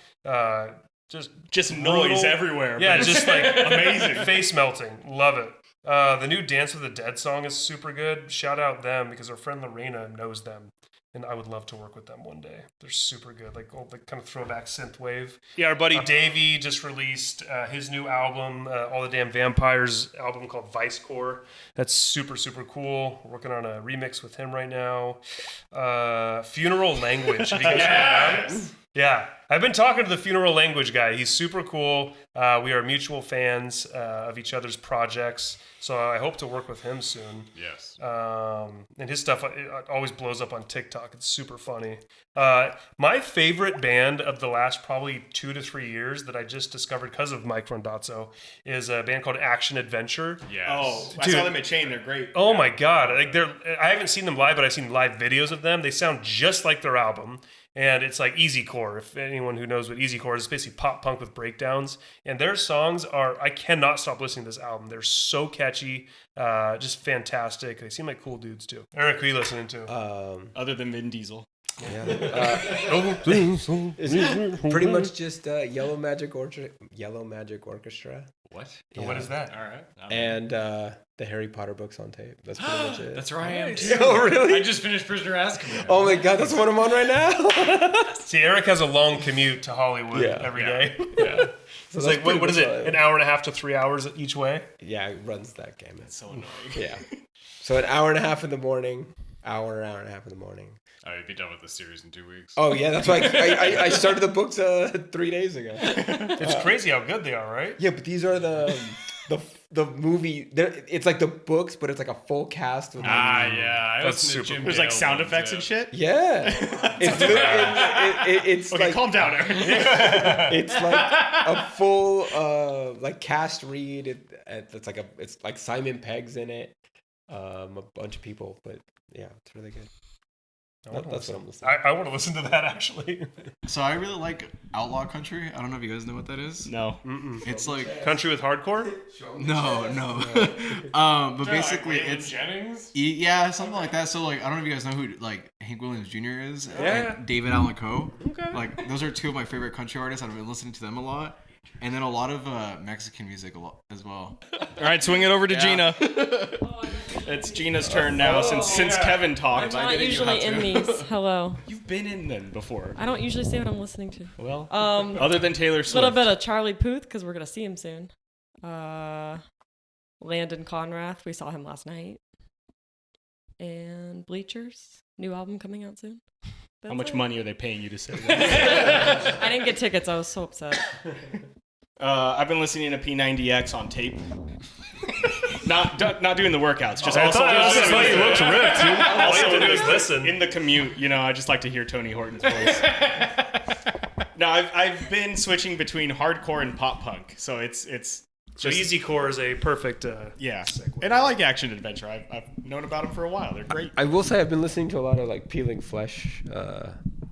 Just noise everywhere. Yeah, but just like amazing. face melting. Love it. The new Dance with the Dead song is super good. Shout out them because our friend Lorena knows them. And I would love to work with them one day. They're super good, like old, like kind of throwback synthwave. Yeah, our buddy Davey just released his new album, All the Damn Vampires album called Vice Core. That's super, super cool. We're working on a remix with him right now. Funeral Language. Have you guys heard of that? Yeah, I've been talking to the Funeral Language guy. He's super cool. We are mutual fans of each other's projects, so I hope to work with him soon. Yes. And his stuff it always blows up on TikTok. It's super funny. My favorite band of the last probably 2 to 3 years that I just discovered because of Mike Rondazzo is a band called Action Adventure. Yes. Oh, I Dude. saw them at Chain. They're great. Oh my God. Like I haven't seen them live, but I've seen live videos of them. They sound just like their album. And it's like easycore. If anyone anyone who knows what easy chords is, basically pop punk with breakdowns. And their songs I cannot stop listening to this album. They're so catchy, just fantastic. They seem like cool dudes too. Erik, who are you listening to? Other than Vin Diesel. Yeah. It's pretty much just Yellow Magic Orchestra. What? Yeah. What is that? All right. And the Harry Potter books on tape. That's pretty much it. That's where I am too. Oh, really? I just finished Prisoner Azkaban. Oh my god, that's what I'm on right now. See, Erik has a long commute to Hollywood every day. Yeah. So it's like, what is it? An hour and a half to 3 hours each way? Yeah, it runs that gamut. It's so annoying. Yeah. So an hour and a half in the morning, hour and a half in the morning. Oh, you'd be done with the series in 2 weeks. Oh yeah, that's why I started the books 3 days ago. It's crazy how good they are, right? Yeah, but these are the movie. It's like the books, but it's like a full cast. With Yeah. That's super There's like sound effects and shit. Yeah, it's Okay, like calm down, Erik. it's like a full like cast read. It's like Simon Pegg's in it, a bunch of people, but yeah, it's really good. That's what I'm listening. I want to listen to that actually. So I really like outlaw country. I don't know if you guys know what that is. No. It's like Country with hardcore? no. But basically it's Jennings. yeah, something like that. So like I don't know if you guys know who like Hank Williams Jr. is. Yeah. And David Allan Coe. Okay. Like those are two of my favorite country artists. I've been listening to them a lot. And then a lot of Mexican music as well. All right, swing it over to Gina. It's Gina's turn now since Kevin I'm talked. not usually in these. Hello. You've been in them before. I don't usually say what I'm listening to. Well, A other than Taylor Swift. little bit of Charlie Puth because we're gonna see him soon. Landon Conrath, we saw him last night. And Bleachers, new album coming out soon. How much money are they paying you to say that? I didn't get tickets. I was so upset. I've been listening to P90X on tape. not doing the workouts, just I also thought you looked ripped, dude. All you have to do is listen. in the commute. You know, I just like to hear Tony Horton's voice. No, I've been switching between hardcore and pop punk, so it's So easy core is a perfect yeah. And I like action adventure. I've known about them for a while. They're great. I will say I've been listening to a lot of like Peeling Flesh,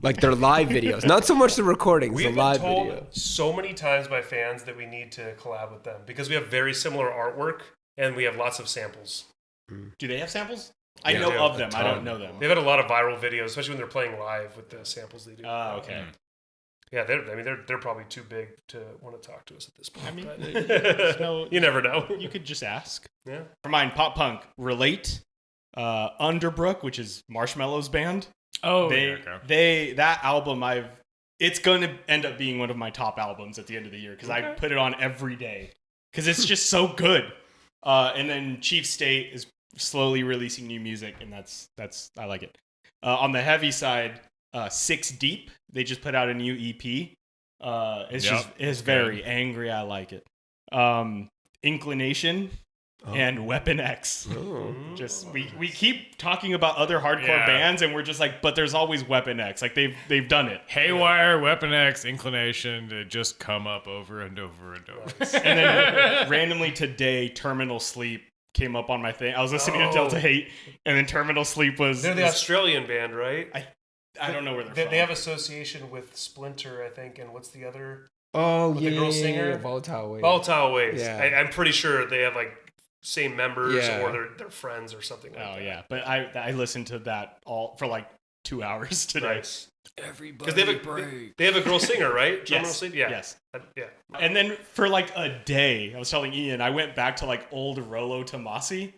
like their live videos. Not so much the recordings, We've the been live told video. so many times by fans that we need to collab with them because we have very similar artwork and we have lots of samples. Do they have samples? I Yeah, know they of have them. a I ton. don't know them. They've had a lot of viral videos, especially when they're playing live with the samples they do. Okay. Yeah, they're probably too big to want to talk to us at this point. I mean, but there's no- you never know. You could just ask. Yeah. For mine, pop punk, Relate, Underbrook, which is Marshmallow's band. Oh, That album it's going to end up being one of my top albums at the end of the year because I put it on every day because it's just so good. And then Chief State is slowly releasing new music, and that's I like it. On the heavy side, Six Deep, they just put out a new EP. It's very angry. I like it. Inclination and Weapon X. Oh. Just we keep talking about other hardcore bands, and we're just like, but there's always Weapon X. Like they've done it. Haywire, Weapon X, Inclination to just come up over and over and over. And then randomly today, Terminal Sleep came up on my thing. I was listening to Delta Hate, and then Terminal Sleep was. They're the Australian band, right? I don't know where they're from. They have association with Splinter, I think, and what's the other? Oh, With the girl singer? Volatile Waves. Volatile Waves. Yeah. I'm pretty sure they have like same members Yeah. or they're friends or something like that. Oh yeah, but I listened to that all for like 2 hours today. Nice. Everybody Because they have a girl singer, right? Terminal Sleep? Yeah. Yes. Yeah. And then for like a day, I was telling Ian, I went back to like old Rollo Tomasi.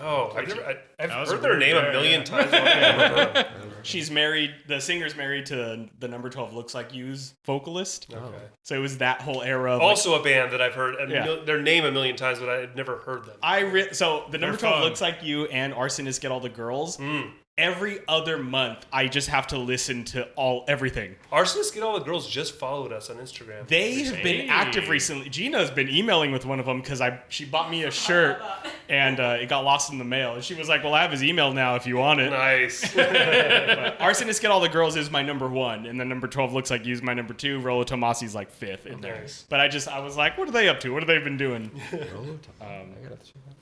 Oh, I've That was heard a their weird name guy, a million yeah. times. I've never heard them. She's married. The singer's married to the Number 12 Looks Like You's vocalist. Oh. Okay. So it was that whole era. Of Also a band that I've heard Yeah. their name a million times, but I had never heard them. so the Number 12 fun. Looks Like You and Arsonist Get All the Girls. Mm. Every other month, I just have to listen to everything. Arsonists Get All the Girls just followed us on Instagram. They have been active recently. Gina's been emailing with one of them because she bought me a shirt and it got lost in the mail. And she was like, "Well, I have his email now if you want it." Nice. But Arsonists Get All the Girls is my number 1, and then Number 12 Looks Like You is my number 2. Rollo Tomasi's like 5th in there. Nice. But I was like, what are they up to? What have they been doing? I gotta check that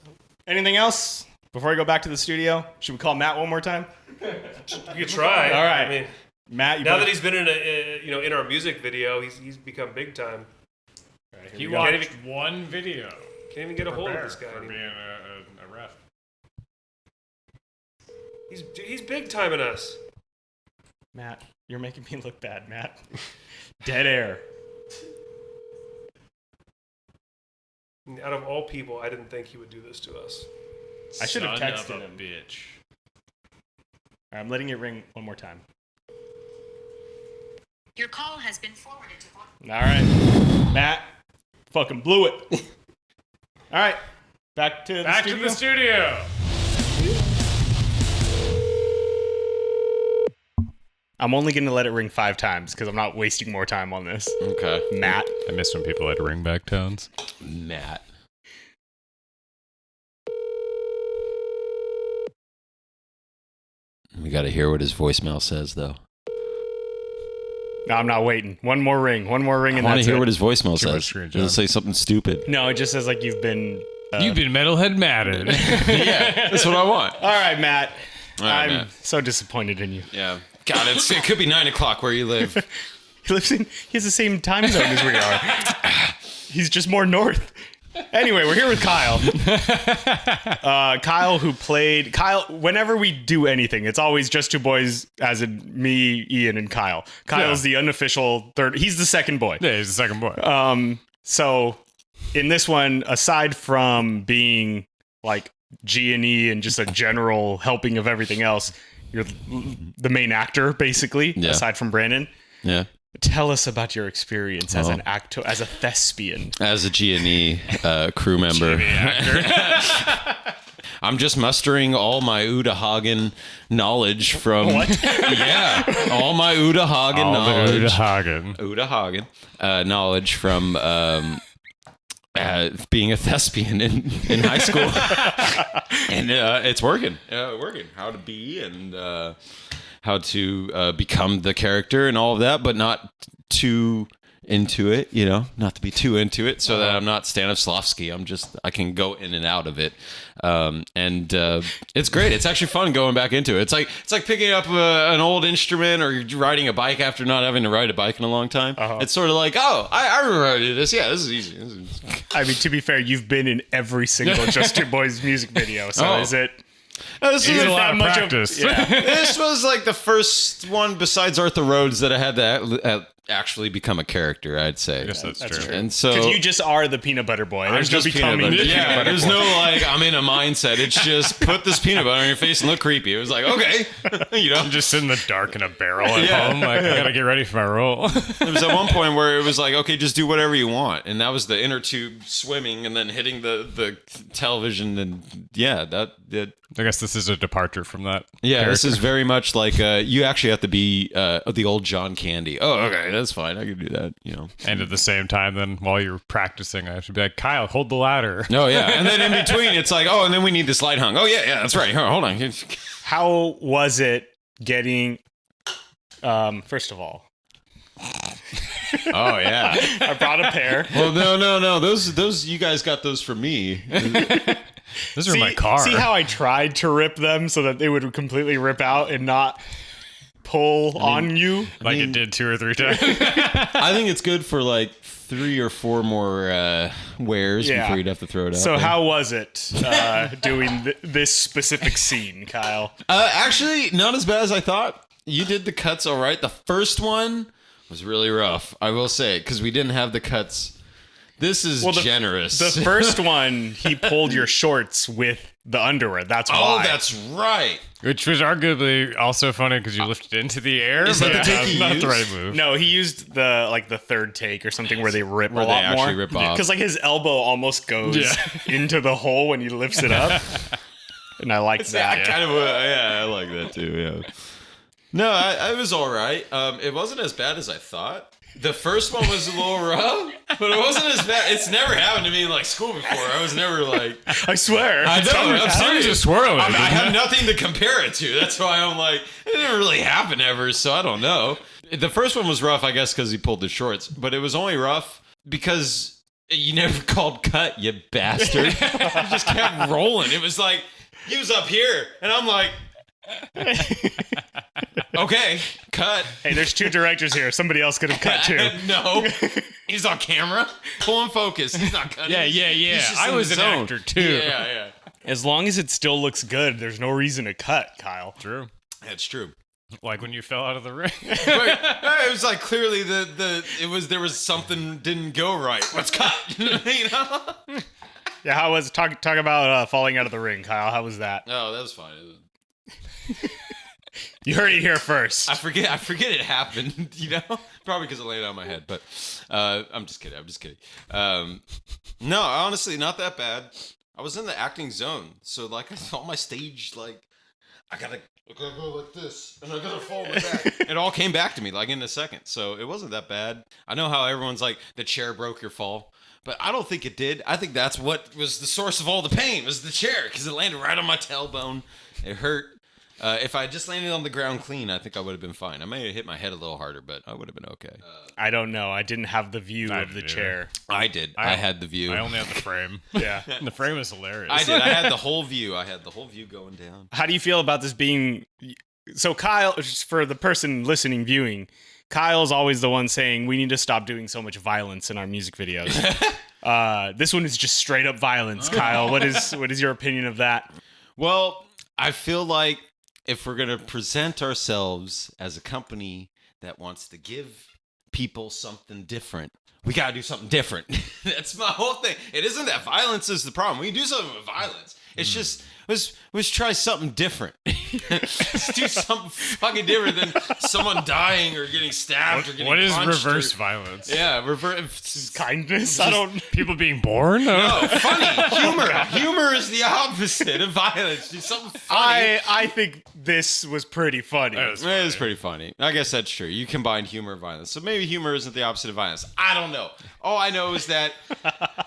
out. Anything else before I go back to the studio? Should we call Matt one more time? You could try. All right. I mean, Matt, now that he's been in in our music video, he's become big time. Right, he watched one video. Can't even get a hold of this guy for anymore. being a ref. He's big timing us. Matt, you're making me look bad, Matt. Dead air. Out of all people, I didn't think he would do this to us. I should have Son texted of a him. bitch. All right, I'm letting it ring one more time. Your call has been forwarded to All right, Matt, fucking blew it. All right, back to the studio. I'm only going to let it ring 5 times because I'm not wasting more time on this. Okay. Matt. I miss when people had ringback tones. Matt. We got to hear what his voicemail says, though. No, I'm not waiting. One more ring, and I want to that's hear it. what his voicemail Too much says. screen Does it time. say something stupid? No, it just says like you've been... You've been metalhead matted. Yeah, that's what I want. All right, Matt. All right, I'm Matt. so disappointed in you. Yeah. God, it could be 9 o'clock where you live. He has the same time zone as we are. He's just more north. Anyway, we're here with Kyle. Kyle, whenever we do anything, it's always just 2 boys, as in me, Ian, and Kyle. Kyle's the unofficial third. He's the second boy. Yeah, he's the second boy. So in this one, aside from being like G&E and just a general helping of everything else, you're the main actor, basically, Yeah. aside from Brannon. Yeah. Tell us about your experience as an actor, as a thespian. As a G&E crew member. I'm just mustering all my Uta Hagen knowledge from... What? Yeah. All my Uta Hagen knowledge. Hagen. Uta Hagen knowledge from being a thespian in high school. And it's working. Working. How to be and how to become the character and all of that, but not too into it, not to be too into it so that I'm not Stanislavski. I can go in and out of it. And it's great. It's actually fun going back into it. It's like picking up an old instrument or riding a bike after not having to ride a bike in a long time. It's sort of like, I remember how to do this. Yeah, this is easy. I mean, to be fair, you've been in every single Just 2 Boys music video, so is it... This He's is a lot that of much practice. This was like the first one besides Arthur Rhodes that I had to actually become a character, I'd say. I guess that's true. And so Because you just are the peanut butter boy. I'm There's no just peanut becoming butter. the peanut Yeah, butter there's boy. no like I'm in a mindset. It's just put this peanut butter on your face and look creepy. It was like, okay, I'm just sitting in the dark in a barrel at Yeah. home. Like, I gotta get ready for my role. There was at one point where it was like, okay, just do whatever you want, and that was the inner tube swimming and then hitting the television, and yeah, that. I guess this is a departure from that. Yeah, this character. is very much like you actually have to be the old John Candy. Oh, okay, that's fine. I can do that. And at the same time, then while you're practicing, I should be like, Kyle, hold the ladder. Oh yeah, and then in between, it's like, oh, and then we need the slide hung. Oh yeah, that's right. Hold on. How was it getting... first of all, Oh yeah. I brought a pair. Well, no. Those you guys got those from me. Those are my car. See how I tried to rip them so that they would completely rip out and not pull on you? Like it did 2 or 3 times. I think it's good for like 3 or 4 more wears Yeah. before you'd have to throw it out. So there. how was it doing this specific scene, Kyle? Actually, not as bad as I thought. You did the cuts all right. The first one was really rough, I will say, because we didn't have the cuts. This is generous. The first one, he pulled your shorts with the underwear. That's why. Oh, that's right. Which was arguably also funny because you lifted into the air. Is that but the take you not used? the right move. No, he used the third take or something where they rip Where a they lot more. actually rip off. Because like his elbow almost goes into the hole when he lifts it up. And I liked that. I like that too. Yeah. No, I was all right. It wasn't as bad as I thought. The first one was a little rough, but it wasn't as bad. It's never happened to me in like school before. I was never like. I swear. I know. I'm serious. Just swirling. I have nothing to compare it to. That's why I'm like, it didn't really happen ever, so I don't know. The first one was rough, I guess, because he pulled the shorts, but it was only rough because you never called cut, you bastard. You just kept rolling. It was like, he was up here, and I'm like, Okay, cut. Hey, there's 2 directors here. Somebody else could have cut too. No, he's on camera. Pull in focus. He's not cutting. Yeah. He's just I in was the an zone. actor too. Yeah. As long as it still looks good, there's no reason to cut, Kyle. True. That's true. Like when you fell out of the ring. It was like clearly there was something didn't go right. Let's cut. You know? Yeah, how was talk about falling out of the ring, Kyle? How was that? Oh, that was fine. You heard it here first. I forget it happened. You know, probably because it landed on my head. But I'm just kidding. No, honestly, not that bad. I was in the acting zone, so like I saw my stage like I gotta go like this, and I gotta fall my back. It all came back to me like in a second, so it wasn't that bad. I know how everyone's like the chair broke your fall, but I don't think it did. I think that's what was the source of all the pain was the chair because it landed right on my tailbone. It hurt. If I just landed on the ground clean, I think I would have been fine. I may have hit my head a little harder, but I would have been okay. I don't know. I didn't have the view of the chair. I did. I had the view. I only had the frame. Yeah. The frame is hilarious. I did. I had the whole view. Going down. How do you feel about this being... So Kyle, just for the person listening, viewing, Kyle's always the one saying we need to stop doing so much violence in our music videos. This one is just straight up violence. Kyle, what is your opinion of that? Well, I feel like if we're going to present ourselves as a company that wants to give people something different, we got to do something different. That's my whole thing. It isn't that violence is the problem. We can do something with violence. It's just, let's try something different. Let's do something fucking different than someone dying or getting stabbed or getting What is punched reverse or, violence? Yeah, reverse Kindness? I don't... People being born? No, funny. Humor is the opposite of violence. Do something funny. I think this was pretty funny. That was It is pretty funny. I guess that's true. You combine humor and violence. So maybe humor isn't the opposite of violence. I don't know. All I know is that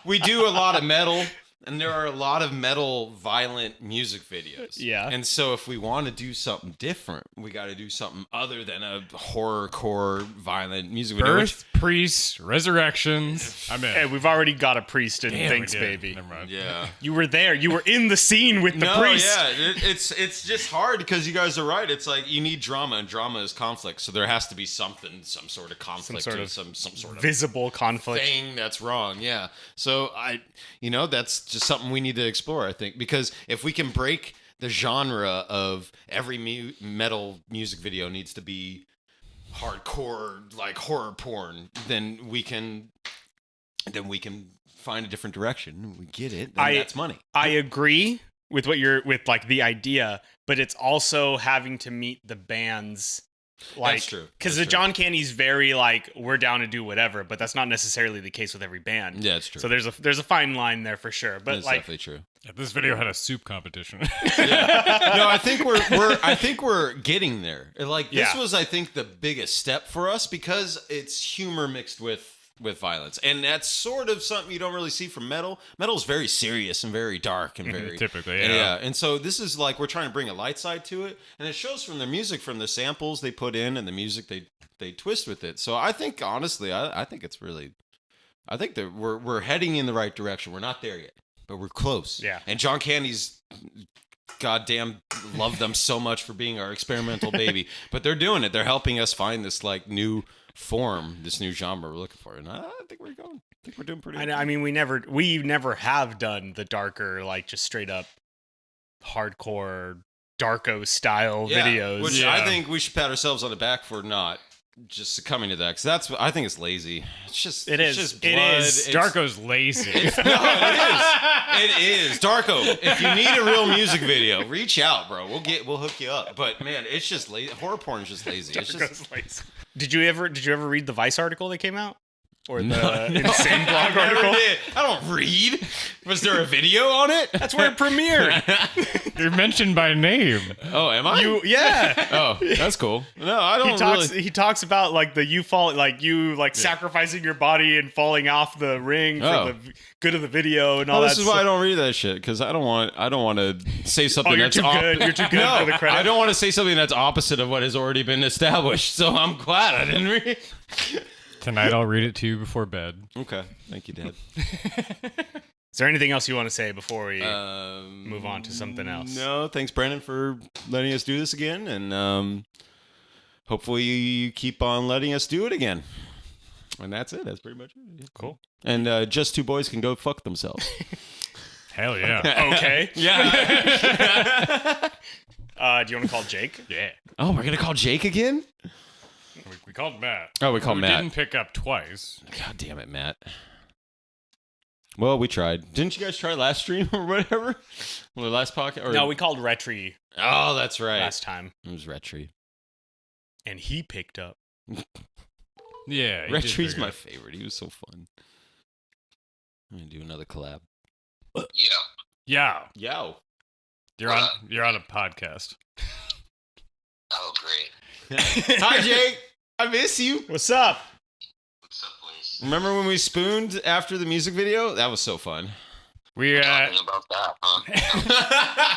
we do a lot of metal, and there are a lot of metal violent music videos. Yeah. And so if we want to do something different, we got to do something other than a horrorcore violent music video. Birth, priests, resurrections. I'm in. Hey, we've already got a priest in Damn, Thanks we did. Baby. Never mind. Yeah. You were there. You were in the scene with the priest. Yeah, it's just hard because you guys are right. It's like you need drama, and drama is conflict. So there has to be something, some sort of conflict, some sort of visible conflict thing that's wrong. Yeah. So that's just something we need to explore. I think because if we can break the genre of every metal music video needs to be hardcore like horror porn, then we can find a different direction. We get it. Then that's money. I agree with what you're with, like the idea, but it's also having to meet the band's like. That's true. Because the John Candy's very like we're down to do whatever, but that's not necessarily the case with every band. Yeah, it's true. So there's a fine line there for sure. But that's like definitely true. Yeah, this video had a soup competition. No, I think we're getting there. Like this Yeah. was, I think, the biggest step for us because it's humor mixed with violence, and that's sort of something you don't really see from metal. Metal is very serious and very dark and very Typically, and yeah. And so this is like we're trying to bring a light side to it, and it shows from their music, from the samples they put in and the music they twist with it. So I think honestly, I think it's really, I think that we're heading in the right direction. We're not there yet, but we're close. Yeah. And John Candy's goddamn love them so much for being our experimental baby, but they're doing it. They're helping us find this like new form, this new genre we're looking for, and I think we're going. I think we're doing pretty good. I mean, we never have done the darker, like just straight up hardcore Darko style videos. Which I think we should pat ourselves on the back for not just succumbing to that, because that's, I think it's lazy. It's just It is. just It blood. is. Darko's lazy. It is. Darko, if you need a real music video, reach out, bro. We'll hook you up. But man, it's just lazy. Horror porn is just lazy. It's just Lazy. Did you ever read the Vice article that came out? Or the No, insane blog I never article? did. I don't read. Was there a video on it? That's where it premiered. You're mentioned by name. Oh, am I? Yeah. Oh, that's cool. No, I don't really. He talks about like sacrificing your body and falling off the ring for the good of the video and all that. This is why I don't read that shit, because I don't want to say something you're that's too good. You're too good for the credit. I don't want to say something that's opposite of what has already been established. So I'm glad I didn't read. Tonight I'll read it to you before bed. Okay, thank you, Dad. Is there anything else you want to say before we move on to something else? No, thanks, Brannon, for letting us do this again, and hopefully you keep on letting us do it again. And that's it. That's pretty much it. Cool. And just two boys can go fuck themselves. Hell yeah. Okay. Yeah. Do you want to call Jake? Yeah. Oh, we're gonna call Jake again? We called Matt. Oh, we called Matt. We didn't pick up twice. God damn it, Matt. Well, we tried. Didn't you guys try last stream or whatever? Well, the last podcast? Or... No, we called Retri Oh, that's right. last time. It was Retri. And he picked up. Yeah. Retri's my favorite. He was so fun. I'm gonna do another collab. Yeah. Yo. You're on a podcast. Oh, great. Hi, Jake. I miss you. What's up? What's up, boys? Remember when we spooned after the music video? That was so fun. We're Talking about that, huh?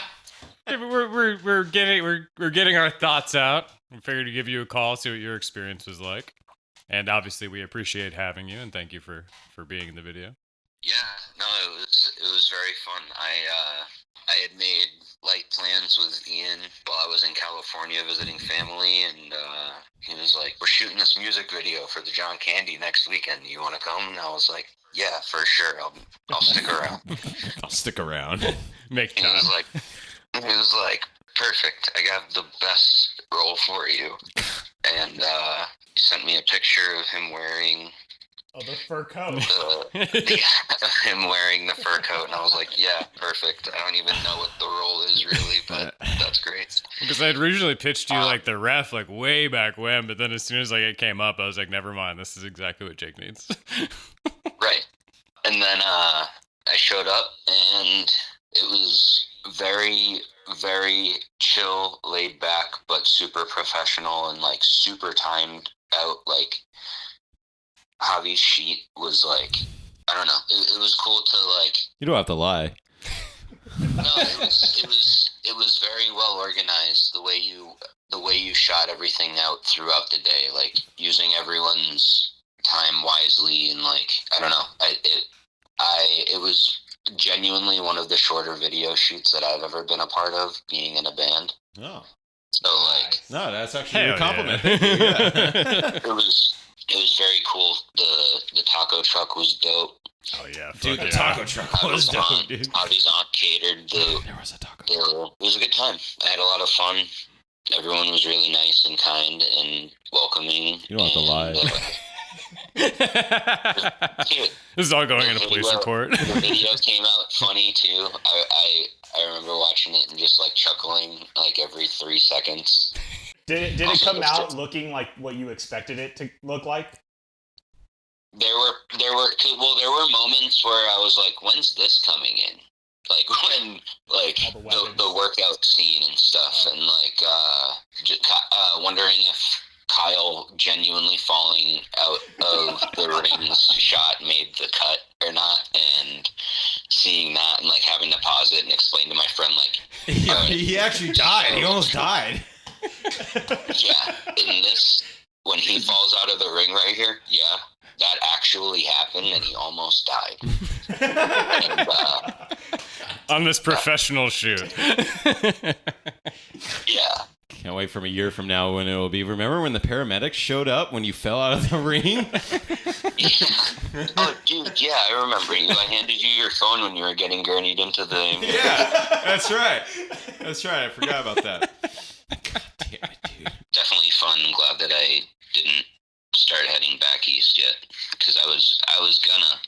we're getting our thoughts out. We figured to give you a call, see what your experience was like. And obviously we appreciate having you and thank you for being in the video. Yeah, no, it was very fun. I had made light plans with Ian while I was in California visiting family, and he was like, "We're shooting this music video for the John Candy next weekend. You want to come?" And I was like, "Yeah, for sure. I'll stick around." I'll stick around. Make He time. was like, "Perfect. I got the best role for you." And he sent me a picture of him wearing Oh, the fur coat. him wearing the fur coat, and I was like, "Yeah, perfect." I don't even know what the role is really, but that's great. Because I had originally pitched you like the ref like way back when, but then as soon as like it came up, I was like, never mind, this is exactly what Jake needs. Right. And then I showed up, and it was very, very chill, laid back, but super professional and like super timed out. Like Javi's sheet was like, I don't know. It was cool to like. You don't have to lie. No, it was very well organized. The way you shot everything out throughout the day, like using everyone's time wisely, and like I don't know. It was genuinely one of the shorter video shoots that I've ever been a part of, being in a band. Oh. So like, No, that's actually Hell a compliment. yeah. Thank you. Yeah. it was very cool. The taco truck was dope. Oh yeah, Dude, fuck the yeah. taco truck was dope, dude. Javi's aunt catered the. There was a taco. It was a good time. I had a lot of fun. Everyone was really nice and kind and welcoming. You don't have to lie. Dude, This is all going in a police report. The video came out funny too. I remember watching it and just like chuckling like every 3 seconds. Did it come out looking like what you expected it to look like? There were moments where I was like, when's this coming in? Like when like the workout scene and stuff, and like wondering if Kyle genuinely falling out of the rings shot made the cut or not, and seeing that and like having to pause it and explain to my friend like He actually died. He almost died. yeah, in this, when he falls out of the ring right here, yeah, that actually happened and he almost died. And, On this professional shoot. yeah. Can't wait from a year from now when it will be. Remember when the paramedics showed up when you fell out of the ring? Oh, dude, yeah, I remember you. I handed you your phone when you were getting gurneyed into the... Yeah, that's right. That's right. I forgot about that. God damn it, dude. Definitely fun. I'm glad that I didn't start heading back east yet, because I was gonna.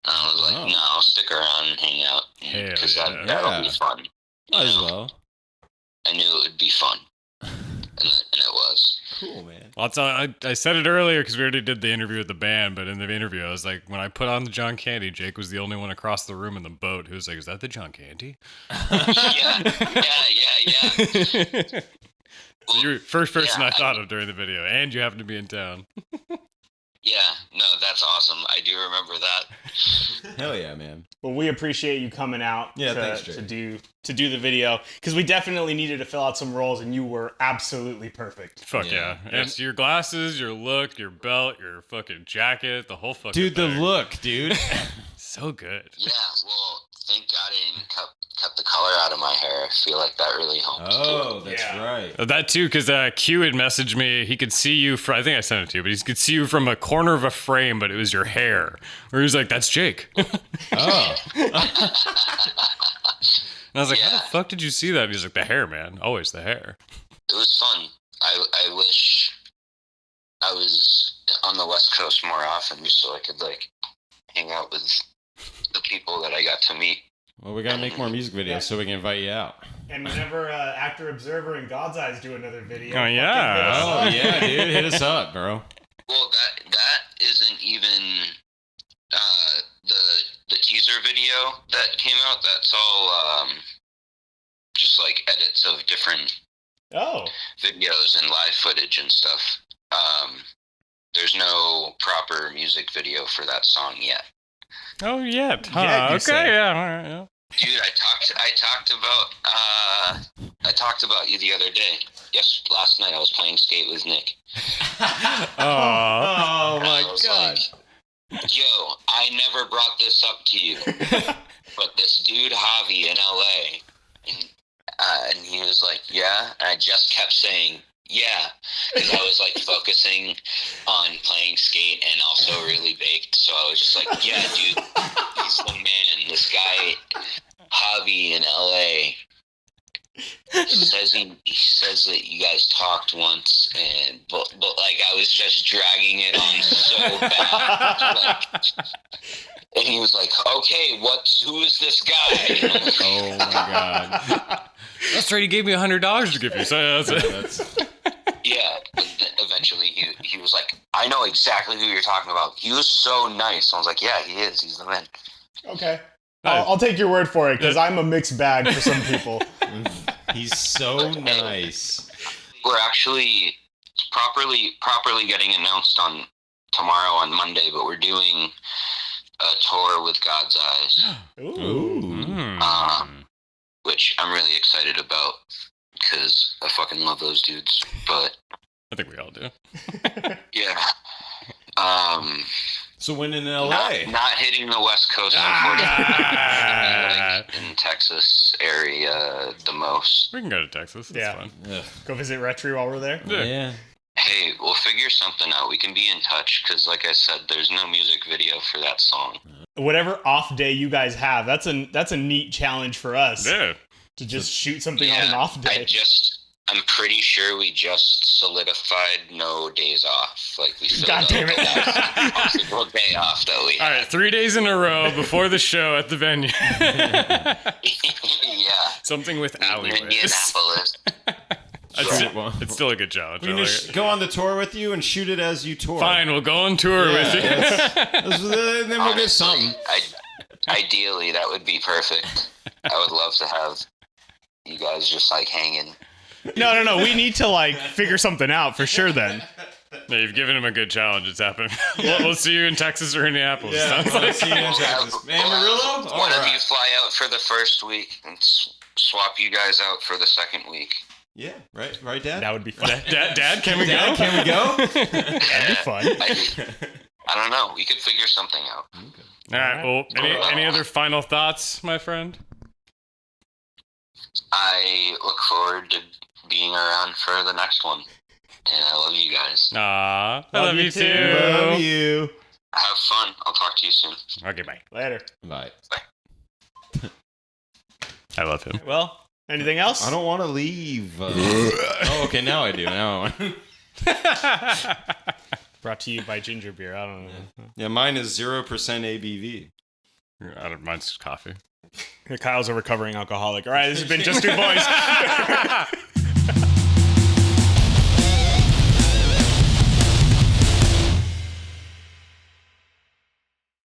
I was like, no, I'll stick around and hang out, because that'll be fun. Might as well. I knew it would be fun, and it was. Cool, man. Well, I said it earlier because we already did the interview with the band, but in the interview, I was like, when I put on the John Candy, Jake was the only one across the room in the boat who was like, is that the John Candy? yeah. So you're the first person yeah, I thought of during the video, and you happen to be in town. Yeah, no, that's awesome. I do remember that. Hell yeah, man. Well, we appreciate you coming out thanks, to do the video, because we definitely needed to fill out some roles, and you were absolutely perfect. Fuck yeah. And your glasses, your look, your belt, your fucking jacket, the whole fucking Dude, the thing. look, dude. So good. Yeah, well, thank God I didn't cut the color out of my hair. I feel like that really helped. Oh, that's right. That too, because Q had messaged me. He could see you from, I think I sent it to you, but he could see you from a corner of a frame, but it was your hair. Where he was like, "That's Jake." Oh. And I was like, "How the fuck did you see that?" And he's like, "The hair, man. Always the hair." It was fun. I wish I was on the West Coast more often, just so I could like hang out with the people that I got to meet. Well, we gotta make more music videos so we can invite you out. And whenever Actor Observer and God's Eyes do another video, Oh yeah. Oh yeah, dude, hit us up, bro. Well, that isn't even the teaser video that came out. That's all just like edits of different videos and live footage and stuff. There's no proper music video for that song yet. Oh yeah. Yeah, Okay. Yeah. All right. Yeah. Dude, I talked about you the other day. Yes, last night I was playing skate with Nick. Oh my God. Like, yo, I never brought this up to you, but this dude Javi in LA, and he was like, yeah, and I just kept saying, yeah, because I was like focusing on playing skate and also really baked, so I was just like, yeah, dude, he's the man. This guy, Javi in LA, he says that you guys talked once, and but like I was just dragging it on so bad, and he was like, okay, who is this guy? Oh my God. That's right. He gave me $100 to give you. So that's Yeah, but then eventually he was like, I know exactly who you're talking about. He was so nice. I was like, yeah, he is. He's the man. Okay. I'll take your word for it, because I'm a mixed bag for some people. He's so nice. We're actually properly getting announced on tomorrow on Monday, but we're doing a tour with God's Eyes. Ooh. Which I'm really excited about because I fucking love those dudes. But I think we all do. yeah. So when in LA? Not hitting the West Coast, unfortunately. Like in Texas area the most. We can go to Texas. It's fun. Ugh. Go visit Retri while we're there. Yeah. Hey, we'll figure something out. We can be in touch because, like I said, there's no music video for that song. Whatever off day you guys have, that's a neat challenge for us. Yeah. To just shoot something on an off day. I'm pretty sure we just solidified no days off. Like we filled God damn it. that possible day off that we All right, 3 days in a row before the show at the venue. Yeah. Something with alleyways. Indianapolis. It's still a good challenge. We can just go on the tour with you and shoot it as you tour. Fine, we'll go on tour with you. Then we'll get something. Ideally, that would be perfect. I would love to have you guys just like hanging. No. We need to like figure something out for sure then. No, you've given him a good challenge. It's happening. We'll see you in Texas or Indianapolis. Yeah, Sounds like. see you in Texas. Amarillo? One of you fly out for the first week and swap you guys out for the second week. Yeah, right, Dad? That would be fun. Dad, can we go? Dad, can we go? That'd be fun. I don't know. We could figure something out. Okay. All right. Well, any other final thoughts, my friend? I look forward to being around for the next one. And I love you guys. Aw, I love you too. Love you. Have fun. I'll talk to you soon. Okay, bye. Later. Bye. I love him. Well, anything else? I don't want to leave. Oh, okay, now I do. Now Brought to you by Ginger Beer. I don't know. Yeah, mine is 0% ABV. Mine's coffee. Kyle's a recovering alcoholic. All right, this has been Just Two Boys.